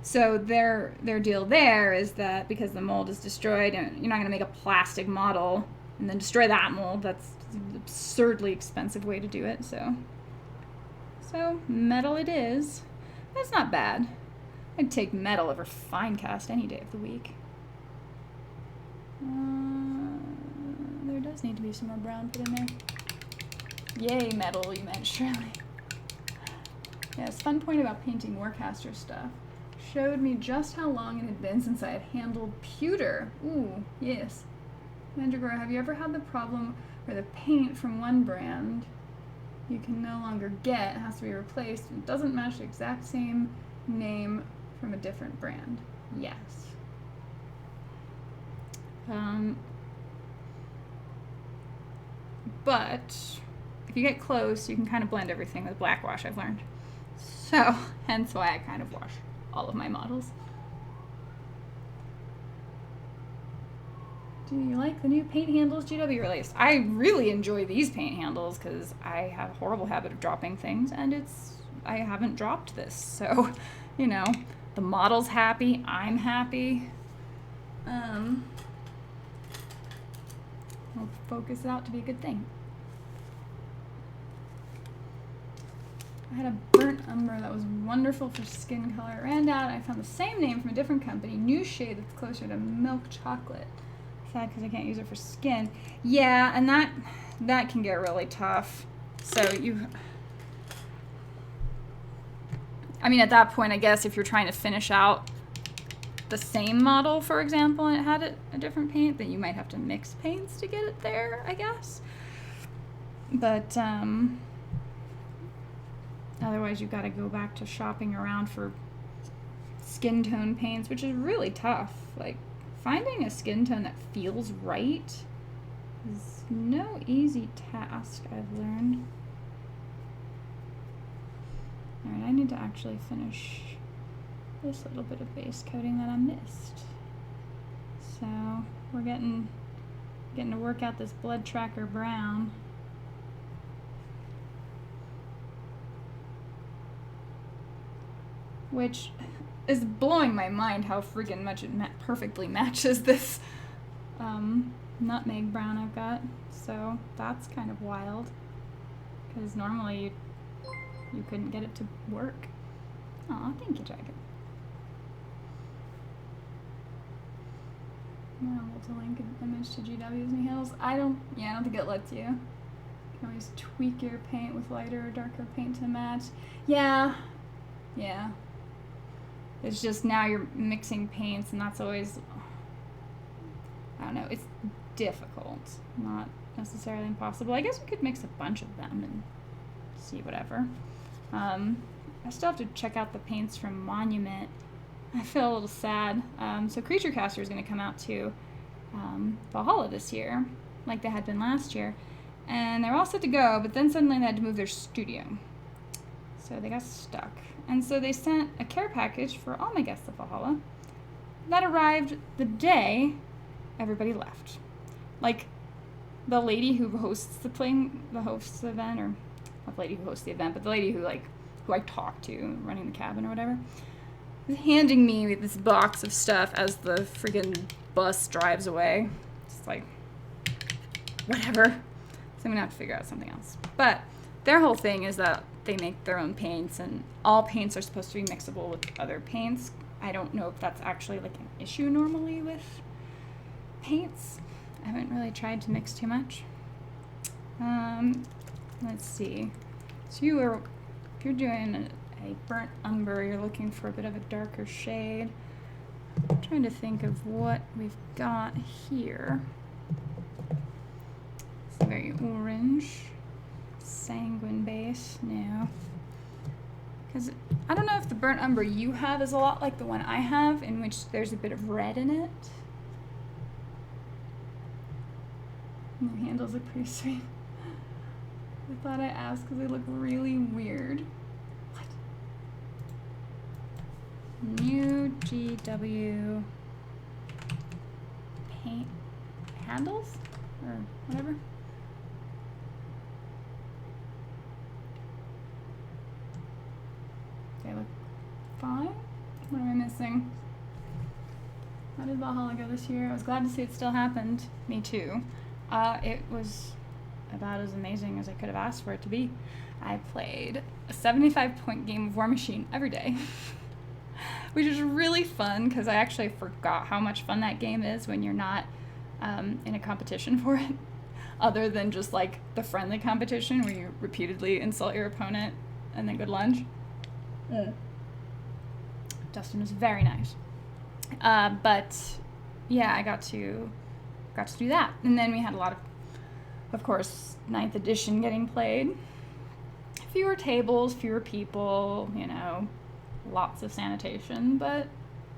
Speaker 1: so their deal there is that because the mold is destroyed, and you're not going to make a plastic model and then destroy that mold. That's an absurdly expensive way to do it. So metal it is. That's not bad. I'd take metal over fine cast any day of the week. There does need to be some more brown put in there. Yay, metal, you meant, Shirley. Yes, fun point about painting Warcaster stuff. Showed me just how long it had been since I had handled pewter. Ooh, yes. Mandragora, have you ever had the problem where the paint from one brand you can no longer get, it has to be replaced, and it doesn't match the exact same name from a different brand? Yes. But if you get close, you can kind of blend everything with black wash, I've learned. So, hence why I kind of wash all of my models. Do you like the new paint handles GW released? I really enjoy these paint handles because I have a horrible habit of dropping things, and I haven't dropped this. So, you know, the model's happy, I'm happy. I'll focus it out to be a good thing. I had a burnt umber that was wonderful for skin color. It ran out. I found the same name from a different company, new shade that's closer to milk chocolate. Sad because I can't use it for skin. Yeah, and that can get really tough. So I mean, at that point, I guess if you're trying to finish out the same model, for example, and it had a different paint, then you might have to mix paints to get it there, I guess. But otherwise, you've got to go back to shopping around for skin tone paints, which is really tough. Like, finding a skin tone that feels right is no easy task, I've learned. Alright, I need to actually finish this little bit of base coating that I missed. So we're getting to work out this blood tracker brown. Which is blowing my mind how freaking much it perfectly matches this nutmeg brown I've got. So that's kind of wild, because normally you couldn't get it to work. Aw, thank you, Dragon. Now we'll link an image to GW's new handles. I don't think it lets you. You can always tweak your paint with lighter or darker paint to match. Yeah. It's just now you're mixing paints, and that's always, I don't know, it's difficult. Not necessarily impossible. I guess we could mix a bunch of them and see whatever. I still have to check out the paints from Monument. I feel a little sad. So Creature Caster is going to come out to Valhalla this year, like they had been last year. And they were all set to go, but then suddenly they had to move their studio. So they got stuck. And so they sent a care package for all my guests at Valhalla. That arrived the day everybody left. Like, the lady who hosts the event, or not the lady who hosts the event, but the lady who I talked to, running the cabin or whatever, was handing me this box of stuff as the friggin' bus drives away. Just like, whatever. So I'm gonna have to figure out something else. But their whole thing is that they make their own paints, and all paints are supposed to be mixable with other paints. I don't know if that's actually like an issue normally with paints. I haven't really tried to mix too much. Let's see. So if you're doing a burnt umber, you're looking for a bit of a darker shade. I'm trying to think of what we've got here. It's very orange. Sanguine base, no. Because I don't know if the burnt umber you have is a lot like the one I have, in which there's a bit of red in it. And the handles look pretty sweet. I thought I'd ask because they look really weird. What? New GW paint handles? Or whatever. They look fine. What am I missing? How did Valhalla go this year? I was glad to see it still happened. Me too. It was about as amazing as I could have asked for it to be. I played a 75-point game of War Machine every day, which is really fun because I actually forgot how much fun that game is when you're not in a competition for it, other than just like the friendly competition where you repeatedly insult your opponent and then good lunch. Dustin was very nice. But yeah, I got to do that. And then we had a lot of course, 9th edition getting played. Fewer tables, fewer people, lots of sanitation, but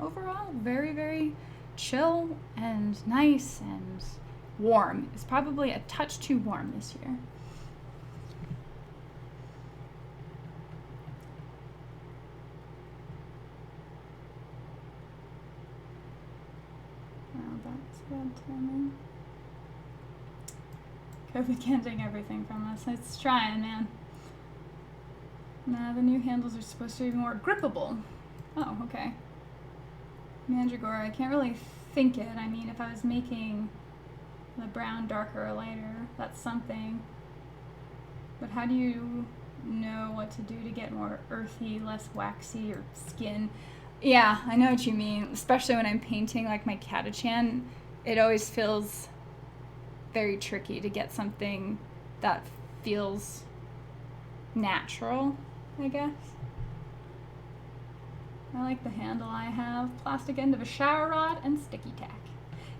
Speaker 1: overall very, very chill and nice and warm. It's probably a touch too warm this year. Bad timing. COVID can't take everything from us. It's trying, man. Nah, the new handles are supposed to be more grippable. Oh, okay. Mandragora, I can't really think it. I mean, if I was making the brown darker or lighter, that's something. But how do you know what to do to get more earthy, less waxy, or skin? Yeah, I know what you mean. Especially when I'm painting like my Catachan, it always feels very tricky to get something that feels natural, I guess. I like the handle I have. Plastic end of a shower rod and sticky tack.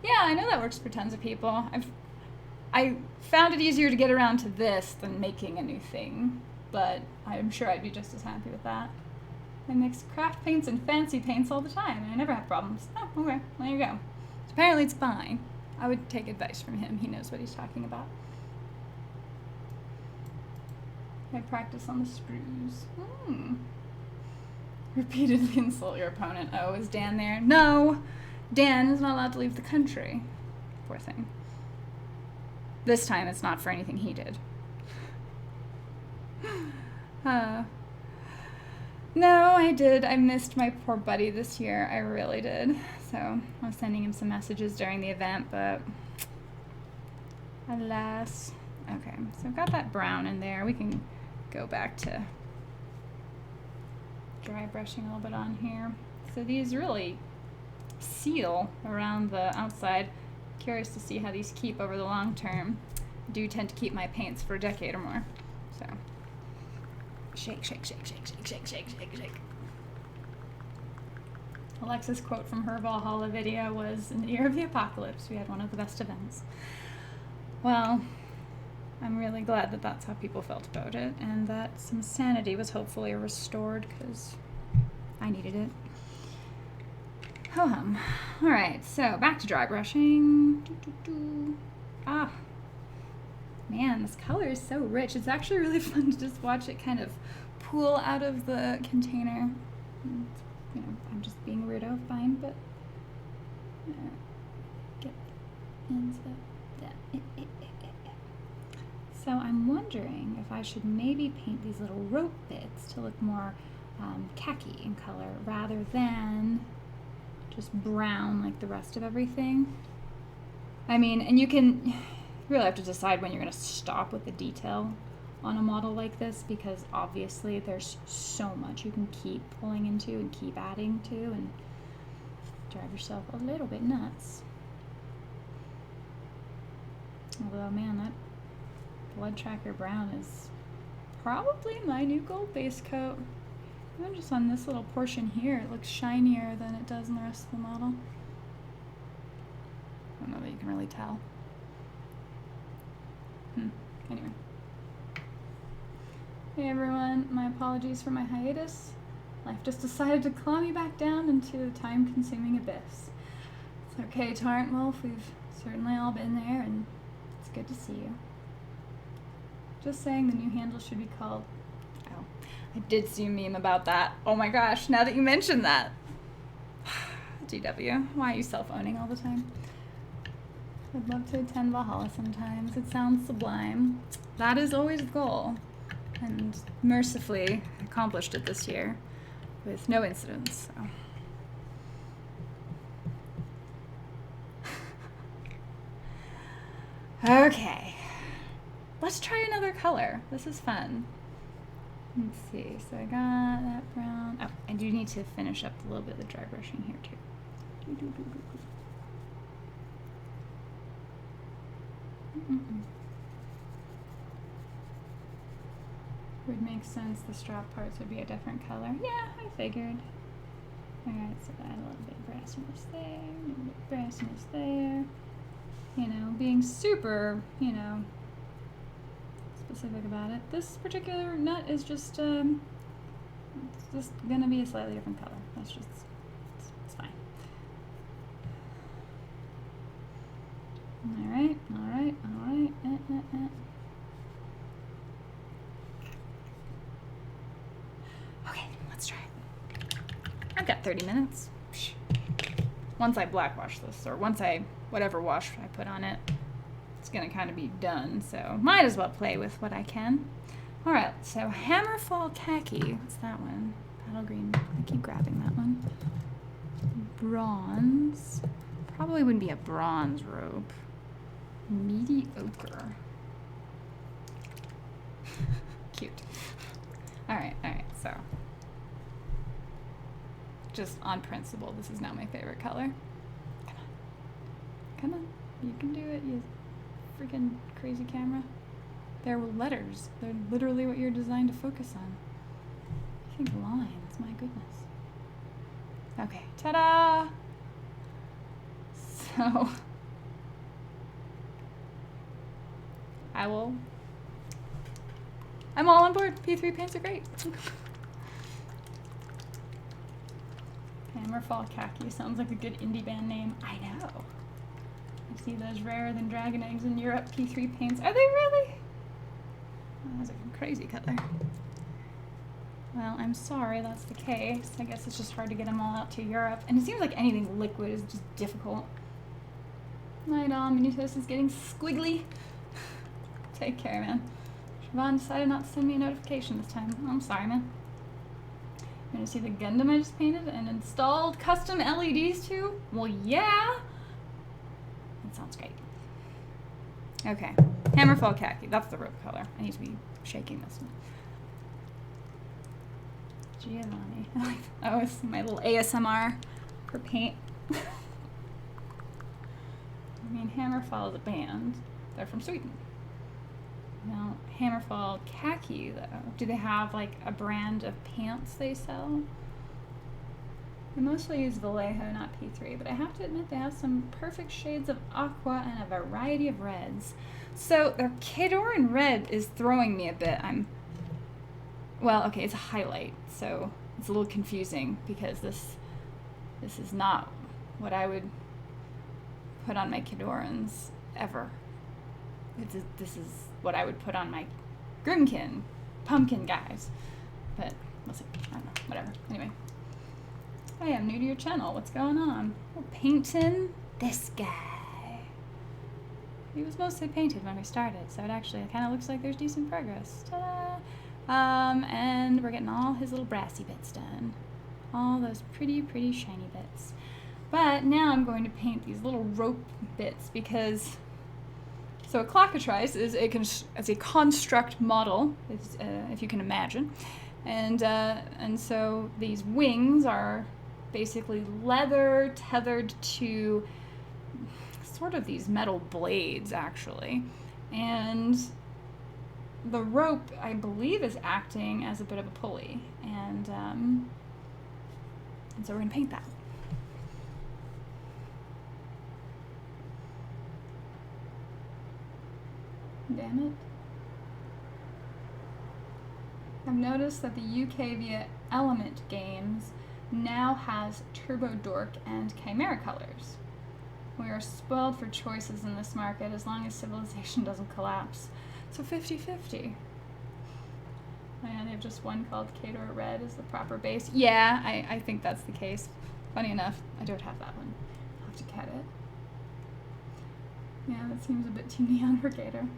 Speaker 1: Yeah, I know that works for tons of people. I found it easier to get around to this than making a new thing, but I'm sure I'd be just as happy with that. I mix craft paints and fancy paints all the time, and I never have problems. Oh, okay, there you go. So apparently it's fine. I would take advice from him. He knows what he's talking about. I practice on the sprues. Repeatedly insult your opponent. Oh, is Dan there? No! Dan is not allowed to leave the country. Poor thing. This time it's not for anything he did. No, I did. I missed my poor buddy this year. I really did. So I was sending him some messages during the event, but alas. Okay, so I've got that brown in there. We can go back to dry brushing a little bit on here. So these really seal around the outside. Curious to see how these keep over the long term. I do tend to keep my paints for a decade or more. So shake, shake, shake, shake, shake, shake, shake, shake, shake. Alexa's quote from her Valhalla video was, "In the year of the apocalypse, we had one of the best events." Well, I'm really glad that that's how people felt about it, and that some sanity was hopefully restored, because I needed it. Ho-hum. Alright, so back to dry brushing. Ah, man, this color is so rich. It's actually really fun to just watch it kind of pool out of the container. And, you know, I'm just being weirdo, fine, but get ends of that. So I'm wondering if I should maybe paint these little rope bits to look more khaki in color rather than just brown like the rest of everything. I mean, and you really have to decide when you're going to stop with the detail on a model like this, because obviously there's so much you can keep pulling into and keep adding to and drive yourself a little bit nuts. Although, man, that Blood Tracker Brown is probably my new gold base coat. Even just on this little portion here, it looks shinier than it does in the rest of the model. I don't know that you can really tell. Anyway. Hey everyone, my apologies for my hiatus. Life just decided to claw me back down into the time-consuming abyss. It's okay, Torrent Wolf, we've certainly all been there, and it's good to see you. Just saying the new handle should be called... Oh, I did see a meme about that. Oh my gosh, now that you mentioned that. GW, why are you self-owning all the time? I'd love to attend Valhalla sometimes. It sounds sublime. That is always the goal. And mercifully accomplished it this year with no incidents, so. Okay. Let's try another color. This is fun. Let's see. So I got that brown. Oh, I do need to finish up a little bit of the dry brushing here too. Would make sense the strap parts would be a different color. Yeah, I figured. Alright, so add a little bit of brassiness there, a little bit of brassiness there. You know, being super, you know, specific about it. This particular nut is just, it's just gonna be a slightly different color. That's just, it's fine. Alright, alright, alright. Okay, let's try it. I've got 30 minutes. Once I blackwash this, or once whatever wash I put on it, it's gonna kind of be done, so might as well play with what I can. Alright, so Hammerfall Khaki, what's that one? Paddle Green, I keep grabbing that one. Bronze, probably wouldn't be a bronze rope. Mediocre. Cute. Alright, so. Just on principle, this is now my favorite color. Come on, you can do it, you freaking crazy camera. They're letters. They're literally what you're designed to focus on. I think lines, my goodness. Okay, ta-da! So, I'm all on board. P3 paints are great. Hammerfall Khaki sounds like a good indie band name. I know. See those rarer than dragon eggs in Europe P3 paints. Are they really? Oh, that's a crazy color. Well, I'm sorry that's the case. I guess it's just hard to get them all out to Europe. And it seems like anything liquid is just difficult. Night on, Minutos is getting squiggly. Take care, man. Siobhan decided not to send me a notification this time. Oh, I'm sorry, man. You want to see the Gundam I just painted and installed custom LEDs to? Well, yeah. That sounds great. Okay, Hammerfall Khaki. That's the rope color. I need to be shaking this one. Giovanni. Oh, it's my little ASMR for paint. I mean, Hammerfall is a band. They're from Sweden. Now, Hammerfall Khaki, though. Do they have, like, a brand of pants they sell? I mostly use Vallejo, not P3, but I have to admit they have some perfect shades of aqua and a variety of reds. So, their Kadoran red is throwing me a bit. Well, okay, it's a highlight, so it's a little confusing because this is not what I would put on my Kadorans ever. This is what I would put on my Grimkin pumpkin guys. But we'll see. I don't know. Whatever. Anyway. Hey, I'm new to your channel. What's going on? We're painting this guy. He was mostly painted when we started, so it actually kind of looks like there's decent progress. Ta-da! And we're getting all his little brassy bits done. All those pretty, pretty shiny bits. But now I'm going to paint these little rope bits because... So a Clockatrice is a construct model, if you can imagine. And so these wings are basically leather tethered to sort of these metal blades, actually. And the rope, I believe, is acting as a bit of a pulley. And so we're going to paint that. Damn it. I've noticed that the UK via Element Games now has Turbo Dork and Chimera colors. We are spoiled for choices in this market as long as civilization doesn't collapse. So 50-50. And they have just one called Kador Red as the proper base. Yeah, I think that's the case. Funny enough, I don't have that one. I'll have to cut it. Yeah, that seems a bit too neon for Kador.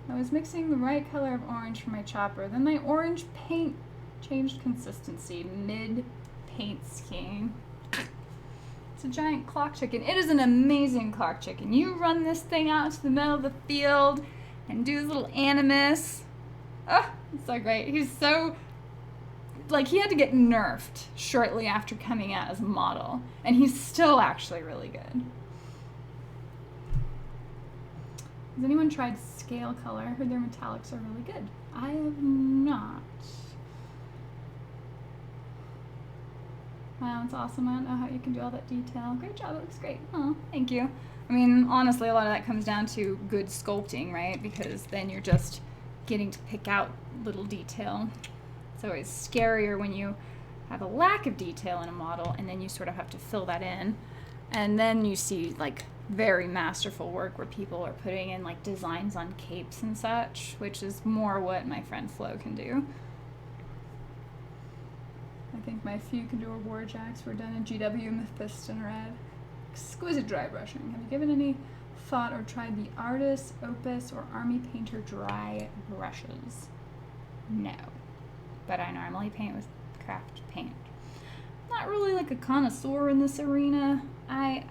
Speaker 1: I was mixing the right color of orange for my chopper. Then my orange paint changed consistency mid-paint scheme. It's a giant clock chicken. It is an amazing clock chicken. You run this thing out to the middle of the field and do his little animus. Oh, it's so great. He's so... Like, he had to get nerfed shortly after coming out as a model. And he's still actually really good. Has anyone tried Scale Color? I heard their metallics are really good. I have not. Wow, it's awesome. I don't know how you can do all that detail. Great job, it looks great. Oh, thank you. I mean, honestly, a lot of that comes down to good sculpting, right? Because then you're just getting to pick out little detail. It's always scarier when you have a lack of detail in a model and then you sort of have to fill that in. And then you see, like, very masterful work where people are putting in like designs on capes and such, which is more what my friend Flo can do. I think my few Kador Warjacks were done in GW Mephiston Red. Exquisite dry brushing. Have you given any thought or tried the Artist, Opus, or Army Painter dry brushes? No. But I normally paint with craft paint. Not really like a connoisseur in this arena. I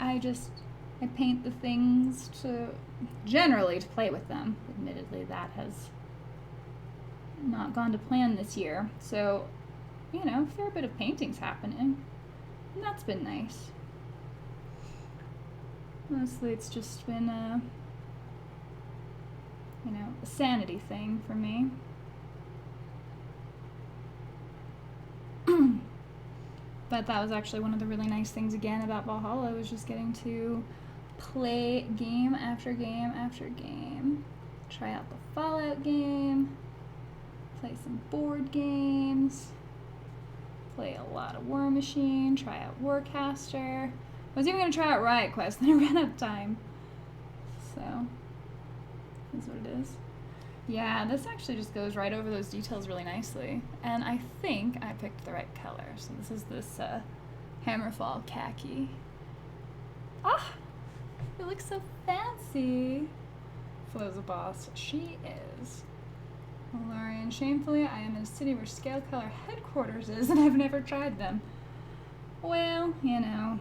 Speaker 1: paint the things generally to play with them. Admittedly, that has not gone to plan this year. So, you know, a fair bit of painting's happening. And that's been nice. Mostly it's just been a sanity thing for me. But that was actually one of the really nice things again about Valhalla, was just getting to play game after game after game. Try out the Fallout game, play some board games, play a lot of War Machine, try out Warcaster. I was even going to try out Riot Quest, then I ran out of time. So that's what it is. Yeah, this actually just goes right over those details really nicely. And I think I picked the right color. So this is this Hammerfall khaki. Ah! It looks so fancy. Flo's a boss. She is. Lorian, shamefully, I am in a city where Scale Color headquarters is, and I've never tried them. Well, you know,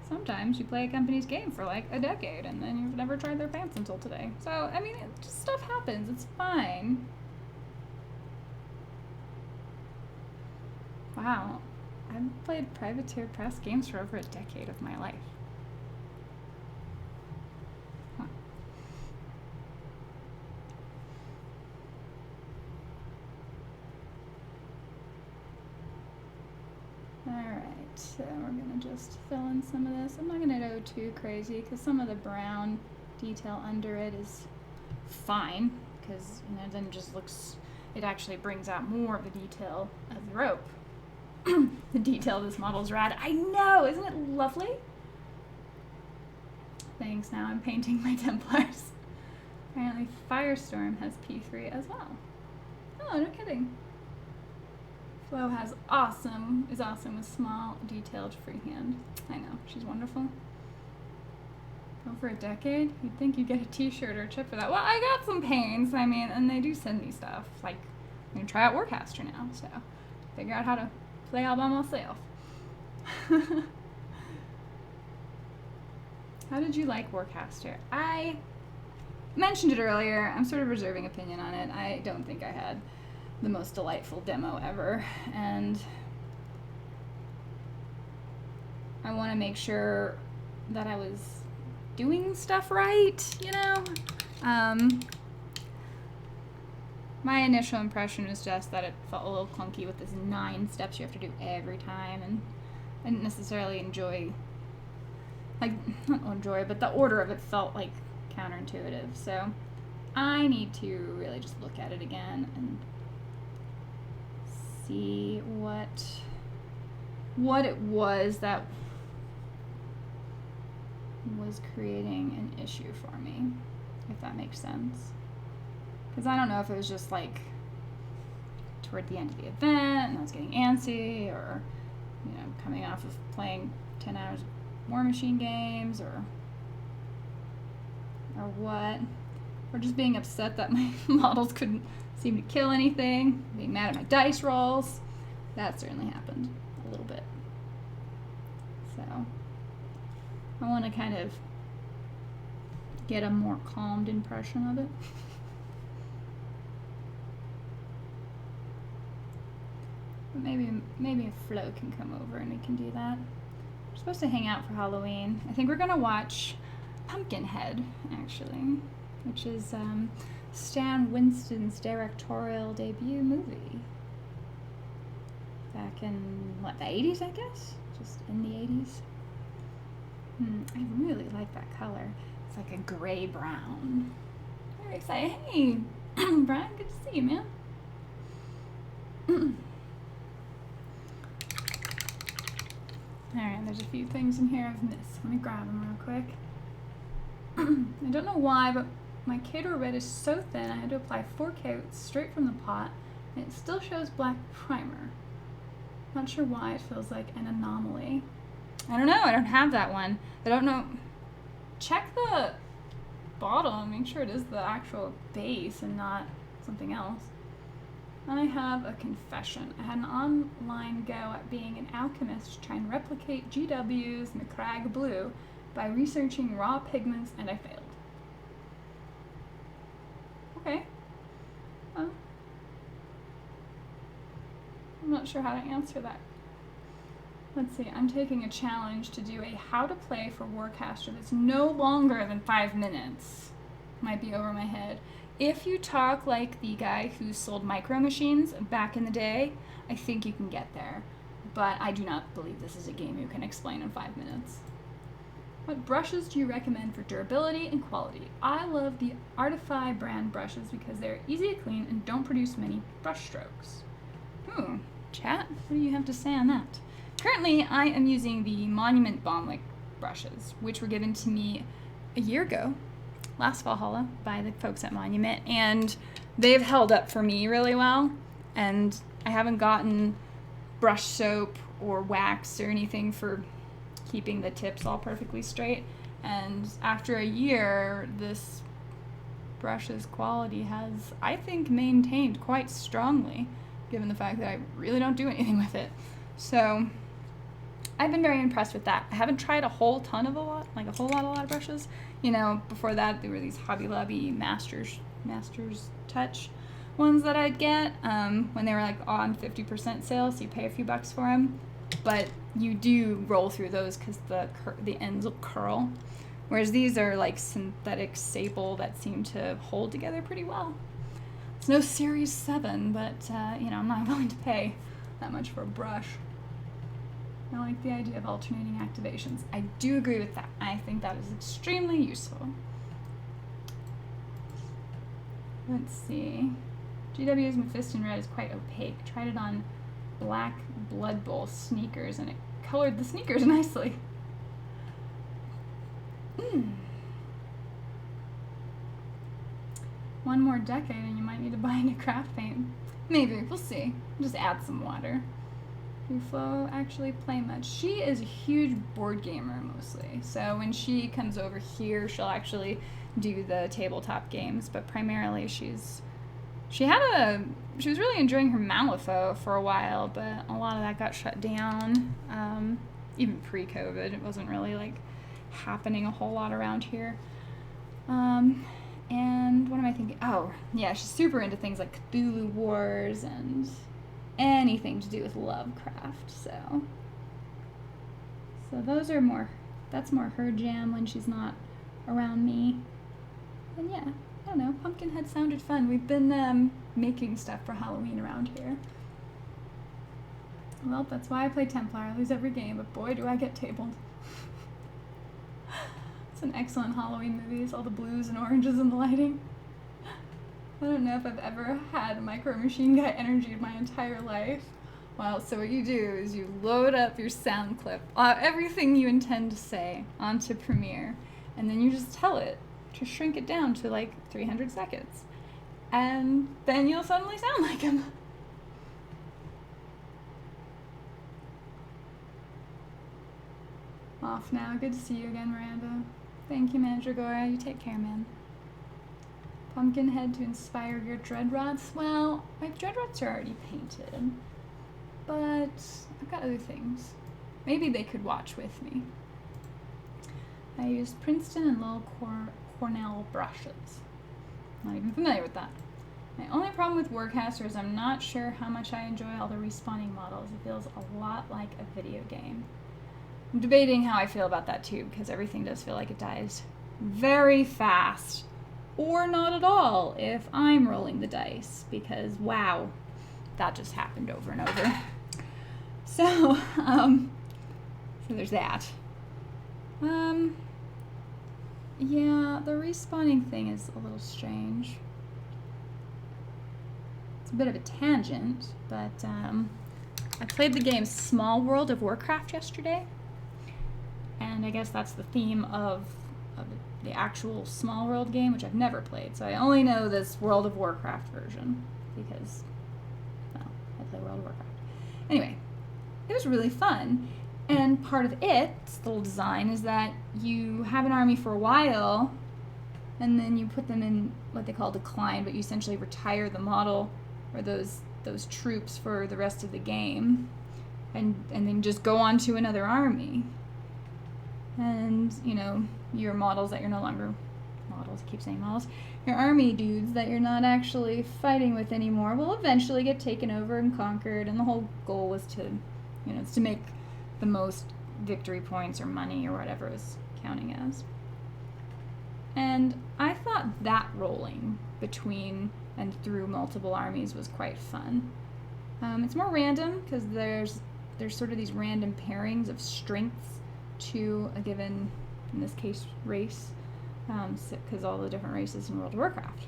Speaker 1: sometimes you play a company's game for like a decade, and then you've never tried their pants until today. So, I mean, just stuff happens. It's fine. Wow. I've played Privateer Press games for over a decade of my life. Alright, so we're going to just fill in some of this. I'm not going to go too crazy because some of the brown detail under it is fine because, you know, then it just looks, it actually brings out more of the detail of the rope. The detail of this model's rad. I know, isn't it lovely? Thanks, now I'm painting my Templars. Apparently Firestorm has P3 as well. Oh, no kidding. Flo is awesome with small, detailed freehand. I know, she's wonderful. Over a decade? You'd think you'd get a t-shirt or a chip for that. Well, I got some paints, I mean, and they do send me stuff. Like, I'm gonna try out Warcaster now, so figure out how to play all by myself. How did you like Warcaster? I mentioned it earlier. I'm sort of reserving opinion on it. I don't think I had the most delightful demo ever, and I want to make sure that I was doing stuff right, you know? My initial impression was just that it felt a little clunky with this 9 steps you have to do every time, and I didn't necessarily enjoy, like, not enjoy, but the order of it felt like counterintuitive, so I need to really just look at it again and see what it was that was creating an issue for me, if that makes sense. Because I don't know if it was just like toward the end of the event and I was getting antsy, or, you know, coming off of playing 10 hours of War Machine games, or what, or just being upset that my models couldn't seem to kill anything, being mad at my dice rolls. That certainly happened a little bit. So I want to kind of get a more calmed impression of it. But maybe Flo can come over and we can do that. We're supposed to hang out for Halloween. I think we're gonna watch Pumpkinhead, actually, which is Stan Winston's directorial debut movie. Back in, what, the 80s, I guess? Just in the 80s. I really like that color. It's like a gray-brown. Very excited. Hey, Brian, good to see you, man. Alright, there's a few things in here I've missed. Let me grab them real quick. I don't know why, but my Kador red is so thin I had to apply 4 coats straight from the pot, and it still shows black primer. Not sure why it feels like an anomaly. I don't know, I don't have that one. I don't know. Check the bottle and make sure it is the actual base and not something else. I have a confession. I had an online go at being an alchemist to try and replicate GW's Macragge Blue by researching raw pigments, and I failed. Okay. Well, I'm not sure how to answer that. Let's see, I'm taking a challenge to do a how to play for Warcaster that's no longer than 5 minutes. Might be over my head. If you talk like the guy who sold micro machines back in the day, I think you can get there. But I do not believe this is a game you can explain in 5 minutes. What brushes do you recommend for durability and quality? I love the Artify brand brushes because they're easy to clean and don't produce many brush strokes. Chat, what do you have to say on that? Currently, I am using the Monument Baumlich brushes, which were given to me a year ago, last Valhalla, by the folks at Monument, and they've held up for me really well, and I haven't gotten brush soap or wax or anything for keeping the tips all perfectly straight, and after a year, this brush's quality has, I think, maintained quite strongly, given the fact that I really don't do anything with it. So I've been very impressed with that. I haven't tried a whole lot of brushes. You know, before that, there were these Hobby Lobby Masters Touch ones that I'd get when they were like on 50% sale, so you pay a few bucks for them. But you do roll through those because the ends will curl. Whereas these are like synthetic sable that seem to hold together pretty well. It's no Series 7, but you know, I'm not willing to pay that much for a brush. I like the idea of alternating activations. I do agree with that. I think that is extremely useful. Let's see. GW's Mephiston Red is quite opaque. Tried it on black Blood Bowl sneakers and it colored the sneakers nicely. One more decade and you might need to buy new craft paint. Maybe, we'll see. Just add some water. Do Flo actually play much? She is a huge board gamer mostly. So when she comes over here, she'll actually do the tabletop games, but primarily she was really enjoying her Malifaux for a while, but a lot of that got shut down. Even pre-COVID, it wasn't really like happening a whole lot around here. And what am I thinking? Oh, yeah, she's super into things like Cthulhu Wars and anything to do with Lovecraft, so that's more her jam when she's not around me. And yeah, I don't know, Pumpkinhead sounded fun. We've been making stuff for Halloween around here. Well, that's why I play Templar. I lose every game, but boy, do I get tabled. It's an excellent Halloween movie. It's all the blues and oranges and the lighting. I don't know if I've ever had Micro Machine Guy energy in my entire life. Well, so what you do is you load up your sound clip, everything you intend to say, onto Premiere, and then you just tell it to shrink it down to like 300 seconds. And then you'll suddenly sound like him. Off now. Good to see you again, Miranda. Thank you, Manager Gora. You take care, man. Pumpkinhead to inspire your Dreadrots? Well, my Dreadrots are already painted, but I've got other things. Maybe they could watch with me. I used Princeton and Lowell Cornell brushes. Not even familiar with that. My only problem with Warcaster is I'm not sure how much I enjoy all the respawning models. It feels a lot like a video game. I'm debating how I feel about that too, because everything does feel like it dies very fast. Or not at all if I'm rolling the dice, because wow, that just happened over and over. So there's that. Yeah, the respawning thing is a little strange. It's a bit of a tangent, but I played the game Small World of Warcraft yesterday, and I guess that's the theme of the actual Small World game, which I've never played, so I only know this World of Warcraft version because, well, I play World of Warcraft. Anyway, it was really fun, and part of its little design is that you have an army for a while, and then you put them in what they call decline, but you essentially retire the model or those troops for the rest of the game, and then just go on to another army. And, you know, your models that you're no longer, models, I keep saying models, your army dudes that you're not actually fighting with anymore will eventually get taken over and conquered, and the whole goal was to, you know, it's to make the most victory points or money or whatever is counting as. And I thought that rolling between and through multiple armies was quite fun. It's more random because there's sort of these random pairings of strengths to a given, in this case, race, because all the different races in World of Warcraft.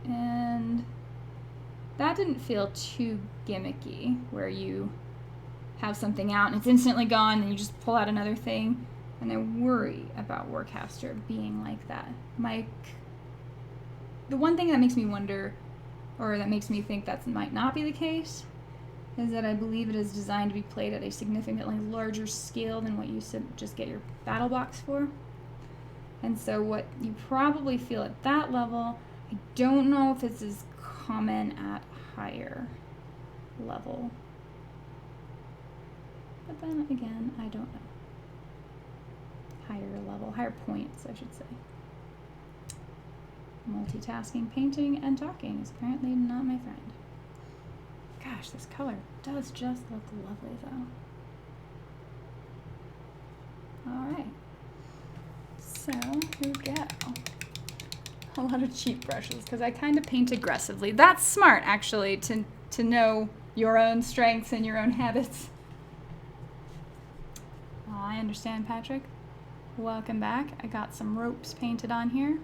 Speaker 1: And that didn't feel too gimmicky, where you have something out and it's instantly gone and you just pull out another thing. And I worry about Warcaster being like that. The one thing that makes me wonder, or that makes me think that might not be the case, is that I believe it is designed to be played at a significantly larger scale than what you just get your battle box for. And so what you probably feel at that level, I don't know if it's as common at higher level. But then again, I don't know. Higher level, higher points, I should say. Multitasking, painting, and talking is apparently not my friend. Gosh, this color does just look lovely, though. Alright. So, here we go. A lot of cheap brushes, because I kind of paint aggressively. That's smart, actually, to know your own strengths and your own habits. I understand, Patrick. Welcome back. I got some ropes painted on here.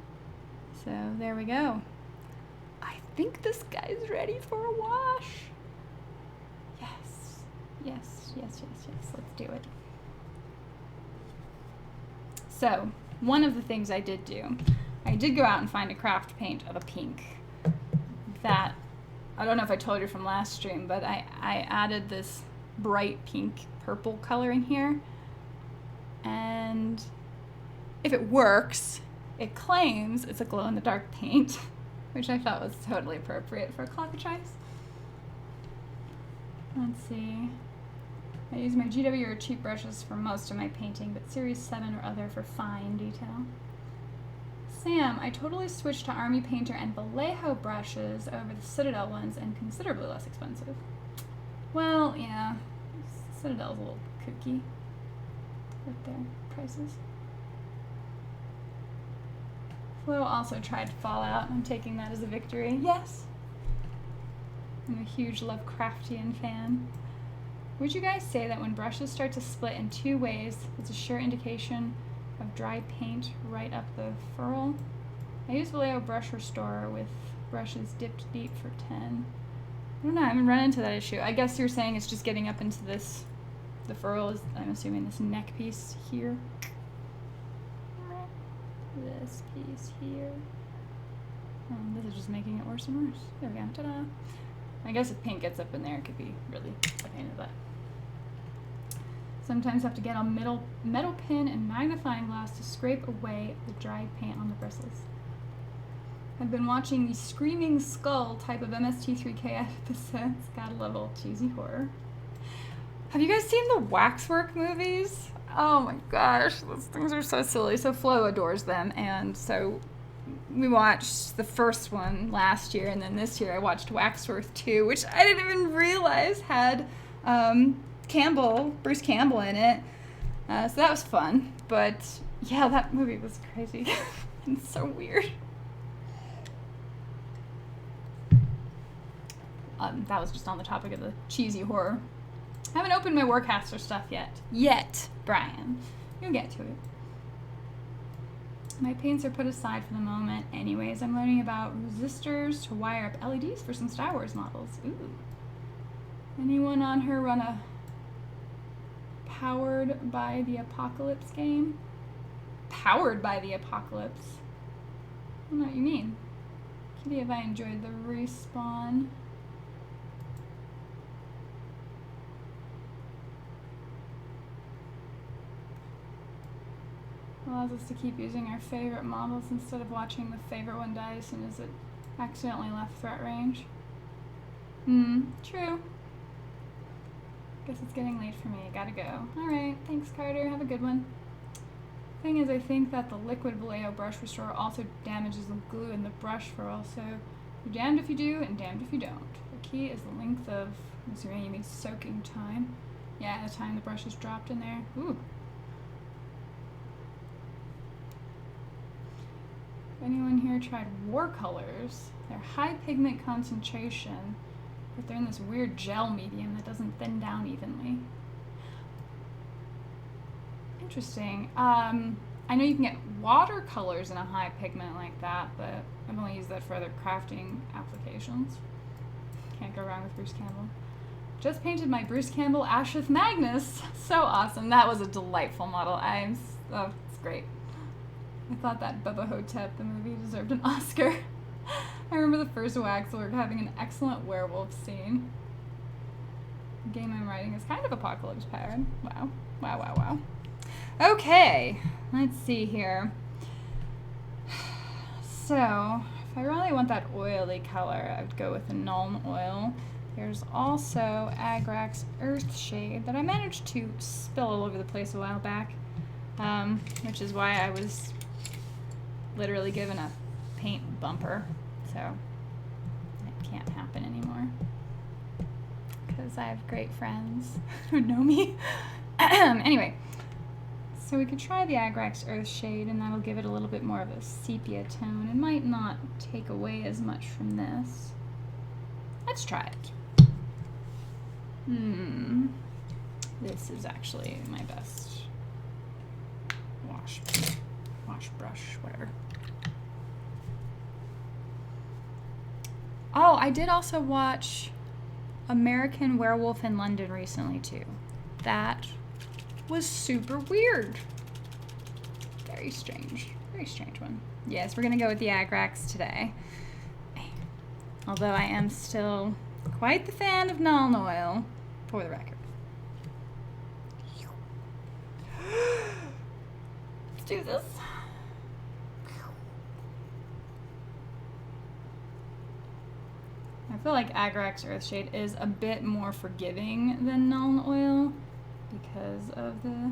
Speaker 1: So there we go. I think this guy's ready for a wash. Yes. Yes, yes, yes, yes. Let's do it. So, one of the things I did do, I did go out and find a craft paint of a pink that, I don't know if I told you from last stream, but I added this bright pink purple color in here. And if it works, it claims it's a glow-in-the-dark paint, which I thought was totally appropriate for a Clocka-Trice. Let's see. I use my GW or cheap brushes for most of my painting, but Series 7 or other for fine detail. Sam, I totally switched to Army Painter and Vallejo brushes over the Citadel ones and considerably less expensive. Well, yeah, Citadel's a little kooky with their prices. Flo also tried Fallout. I'm taking that as a victory. Yes! I'm a huge Lovecraftian fan. Would you guys say that when brushes start to split in two ways, it's a sure indication of dry paint right up the furrow? I use Vallejo Brush Restorer with brushes dipped deep for 10. I don't know, I haven't run into that issue. I guess you're saying it's just getting up into this, the furrow is, I'm assuming, this neck piece here. This piece here. This is just making it worse and worse. There we go. Ta-da! I guess if paint gets up in there, it could be really a pain in the butt. Sometimes have to get a metal pin and magnifying glass to scrape away the dried paint on the bristles. I've been watching the Screaming Skull type of MST3K episodes. Gotta love old cheesy horror. Have you guys seen the Waxwork movies? Oh my gosh, those things are so silly. So Flo adores them, and so we watched the first one last year, and then this year I watched Waxwork 2, which I didn't even realize had Bruce Campbell in it. So that was fun. But yeah, that movie was crazy and so weird. That was just on the topic of the cheesy horror. I haven't opened my Warcaster stuff yet. Brian. You'll get to it. My paints are put aside for the moment. Anyways, I'm learning about resistors to wire up LEDs for some Star Wars models. Ooh. Anyone on her run a Powered by the Apocalypse game? Powered by the Apocalypse? I don't know what you mean. Kitty, have I enjoyed the respawn? Allows us to keep using our favorite models instead of watching the favorite one die as soon as it accidentally left threat range. True. Guess it's getting late for me. Gotta go. Alright, thanks Carter. Have a good one. Thing is, I think that the liquid Vallejo Brush Restorer also damages the glue in the brush furrow, so you're damned if you do and damned if you don't. The key is the length of, I'm assuming you mean soaking time. Yeah, the time the brush is dropped in there. Ooh. Anyone here tried watercolors? They're high pigment concentration, but they're in this weird gel medium that doesn't thin down evenly. Interesting. I know you can get watercolors in a high pigment like that, but I've only used that for other crafting applications. Can't go wrong with Bruce Campbell. Just painted my Bruce Campbell Asheth Magnus. So awesome. That was a delightful model. Oh, it's great. I thought that Bubba Hotep, the movie, deserved an Oscar. I remember the first Waxwork having an excellent werewolf scene. The game I'm writing is kind of apocalypse powered. Wow. Wow, wow, wow. Okay, let's see here. So, if I really want that oily color, I would go with the Nuln Oil. There's also Agrax Earthshade that I managed to spill all over the place a while back, which is why I was literally given a paint bumper, so it can't happen anymore because I have great friends who know me. Anyway, so we could try the Agrax Earthshade, and that'll give it a little bit more of a sepia tone. It might not take away as much from this. Let's try it. This is actually my best wash brush, whatever. Oh, I did also watch American Werewolf in London recently too. That was super weird. Very strange one. Yes, we're gonna go with the Agrax today. Although I am still quite the fan of Nuln Oil, for the record. Let's do this. I feel like Agrax Earthshade is a bit more forgiving than Nuln Oil because of the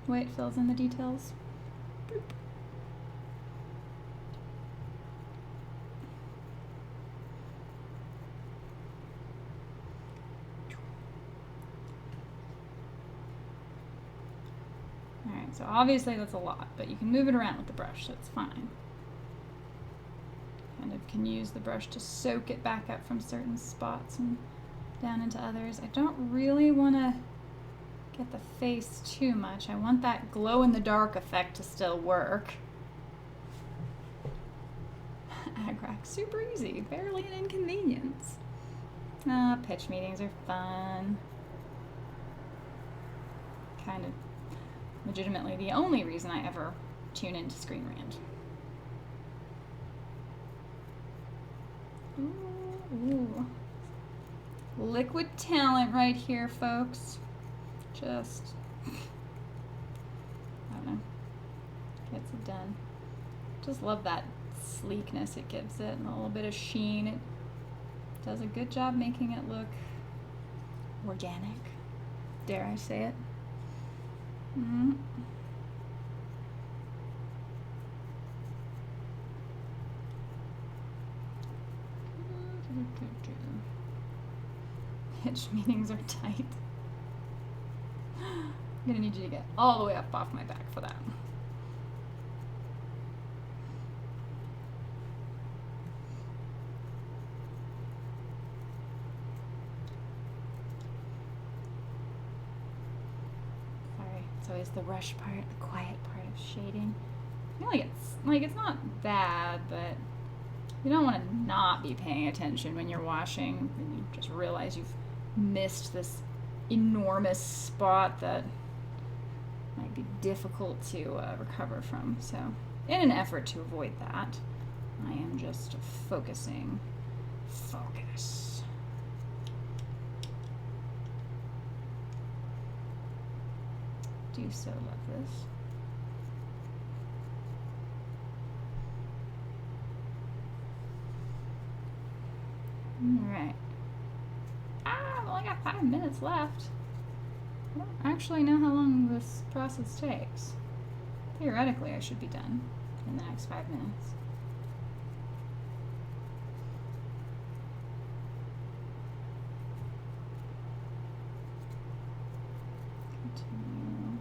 Speaker 1: way it fills in the details. Boop. Alright, so obviously that's a lot, but you can move it around with the brush, so it's fine. Kind of can use the brush to soak it back up from certain spots and down into others. I don't really want to get the face too much. I want that glow-in-the-dark effect to still work. Agrax, super easy, barely an inconvenience. Pitch meetings are fun. Kind of legitimately the only reason I ever tune into Screen Rant. Ooh. Liquid talent right here, folks. Just, I don't know, gets it done. Just love that sleekness it gives it and a little bit of sheen. It does a good job making it look organic, dare I say it. Pitch meetings are tight. I'm gonna need you to get all the way up off my back for that. Sorry, it's always the rush part, the quiet part of shading. I feel like it's not bad, but you don't want to not be paying attention when you're washing and you just realize you've missed this enormous spot that might be difficult to recover from. So in an effort to avoid that, I am just focusing. Focus. Do so love this. Alright. I've only got 5 minutes left. I don't actually know how long this process takes. Theoretically, I should be done in the next 5 minutes. Continue.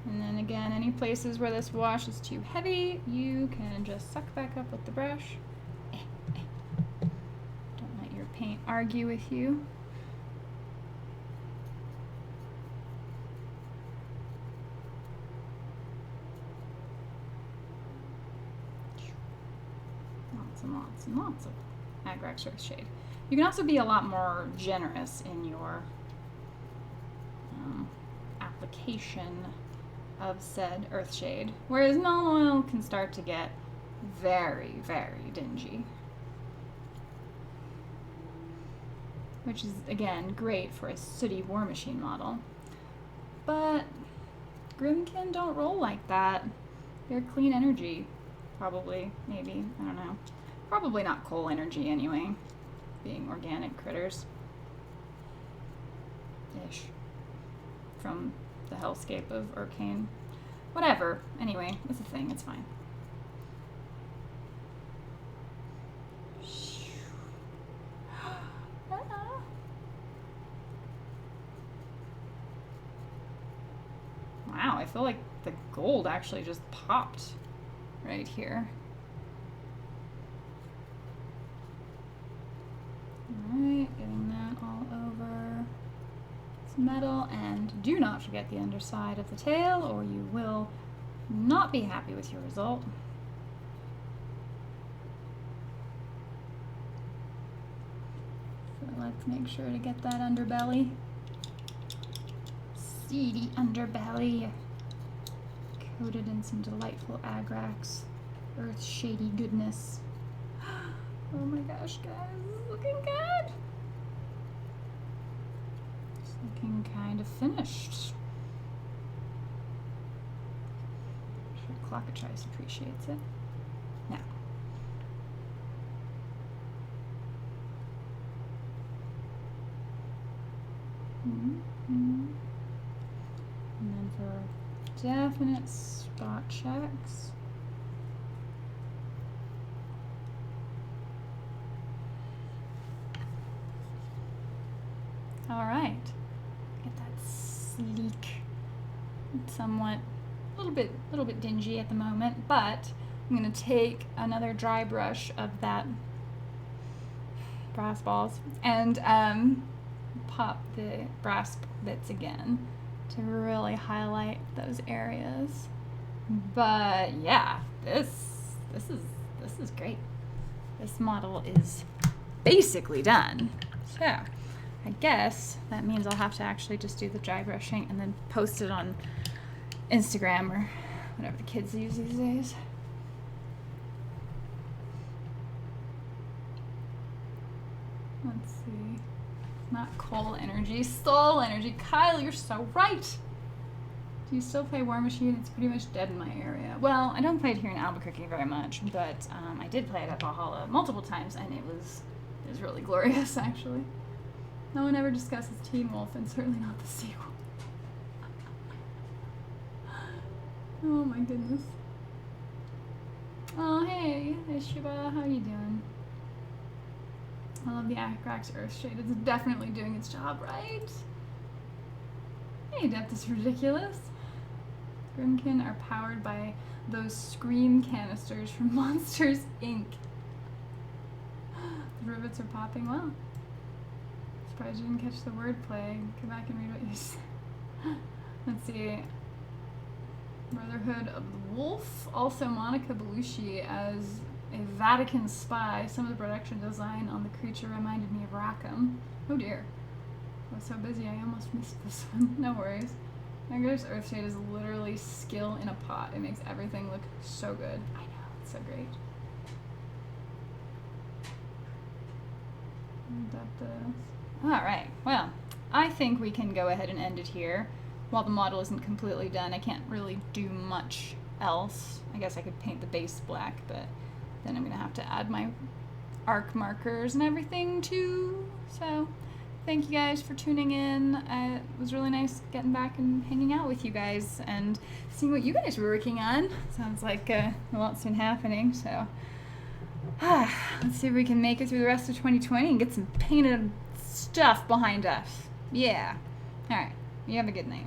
Speaker 1: And then again, any places where this wash is too heavy, you can just suck back up with the brush. Don't let your paint argue with you. Lots and lots of Agrax Earthshade. You can also be a lot more generous in your application of said Earthshade, whereas non-oil can start to get very, very dingy. Which is, again, great for a sooty War Machine model. But Grimkin don't roll like that. They're clean energy, probably, maybe, I don't know. Probably not coal energy anyway, being organic critters. Ish. From the hellscape of Arcane. Whatever, anyway, it's a thing, it's fine. Wow, I feel like the gold actually just popped right here. Alright, getting that all over this metal, and do not forget the underside of the tail or you will not be happy with your result. So let's make sure to get that underbelly. Seedy underbelly, coated in some delightful agrax, earth shady goodness. Oh my gosh, guys, this is looking good. It's looking kind of finished. I'm sure Clocka-Trice appreciates it. Now. And then for definite spot checks. All right, get that sleek, somewhat, a little bit dingy at the moment, but I'm gonna take another dry brush of that brass balls and pop the brass bits again to really highlight those areas. But yeah, this is great. This model is basically done. So I guess that means I'll have to actually just do the dry brushing and then post it on Instagram or whatever the kids use these days. Let's see. Not coal energy, soul energy. Kyle, you're so right. Do you still play War Machine? It's pretty much dead in my area. Well, I don't play it here in Albuquerque very much, but I did play it at Valhalla multiple times, and it was really glorious, actually. No one ever discusses Teen Wolf, and certainly not the sequel. Oh my goodness. Oh, hey, Shiba, how you doing? I love the Agrax Earthshade. It's definitely doing its job, right? Hey, Depth is ridiculous. Grimkin are powered by those Scream canisters from Monsters, Inc. The rivets are popping well. Surprised you didn't catch the wordplay. Come back and read what you said. Let's see. Brotherhood of the Wolf. Also Monica Bellucci as a Vatican spy. Some of the production design on the creature reminded me of Rackham. Oh dear. I was so busy I almost missed this one. No worries. Agrax Earthshade is literally skill in a pot. It makes everything look so good. I know, it's so great. Alright, well, I think we can go ahead and end it here. While the model isn't completely done, I can't really do much else. I guess I could paint the base black, but then I'm gonna have to add my arc markers and everything too. So thank you guys for tuning in. It was really nice getting back and hanging out with you guys and seeing what you guys were working on. Sounds like a lot's been happening, so let's see if we can make it through the rest of 2020 and get some painted stuff behind us. Yeah. All right. You have a good night.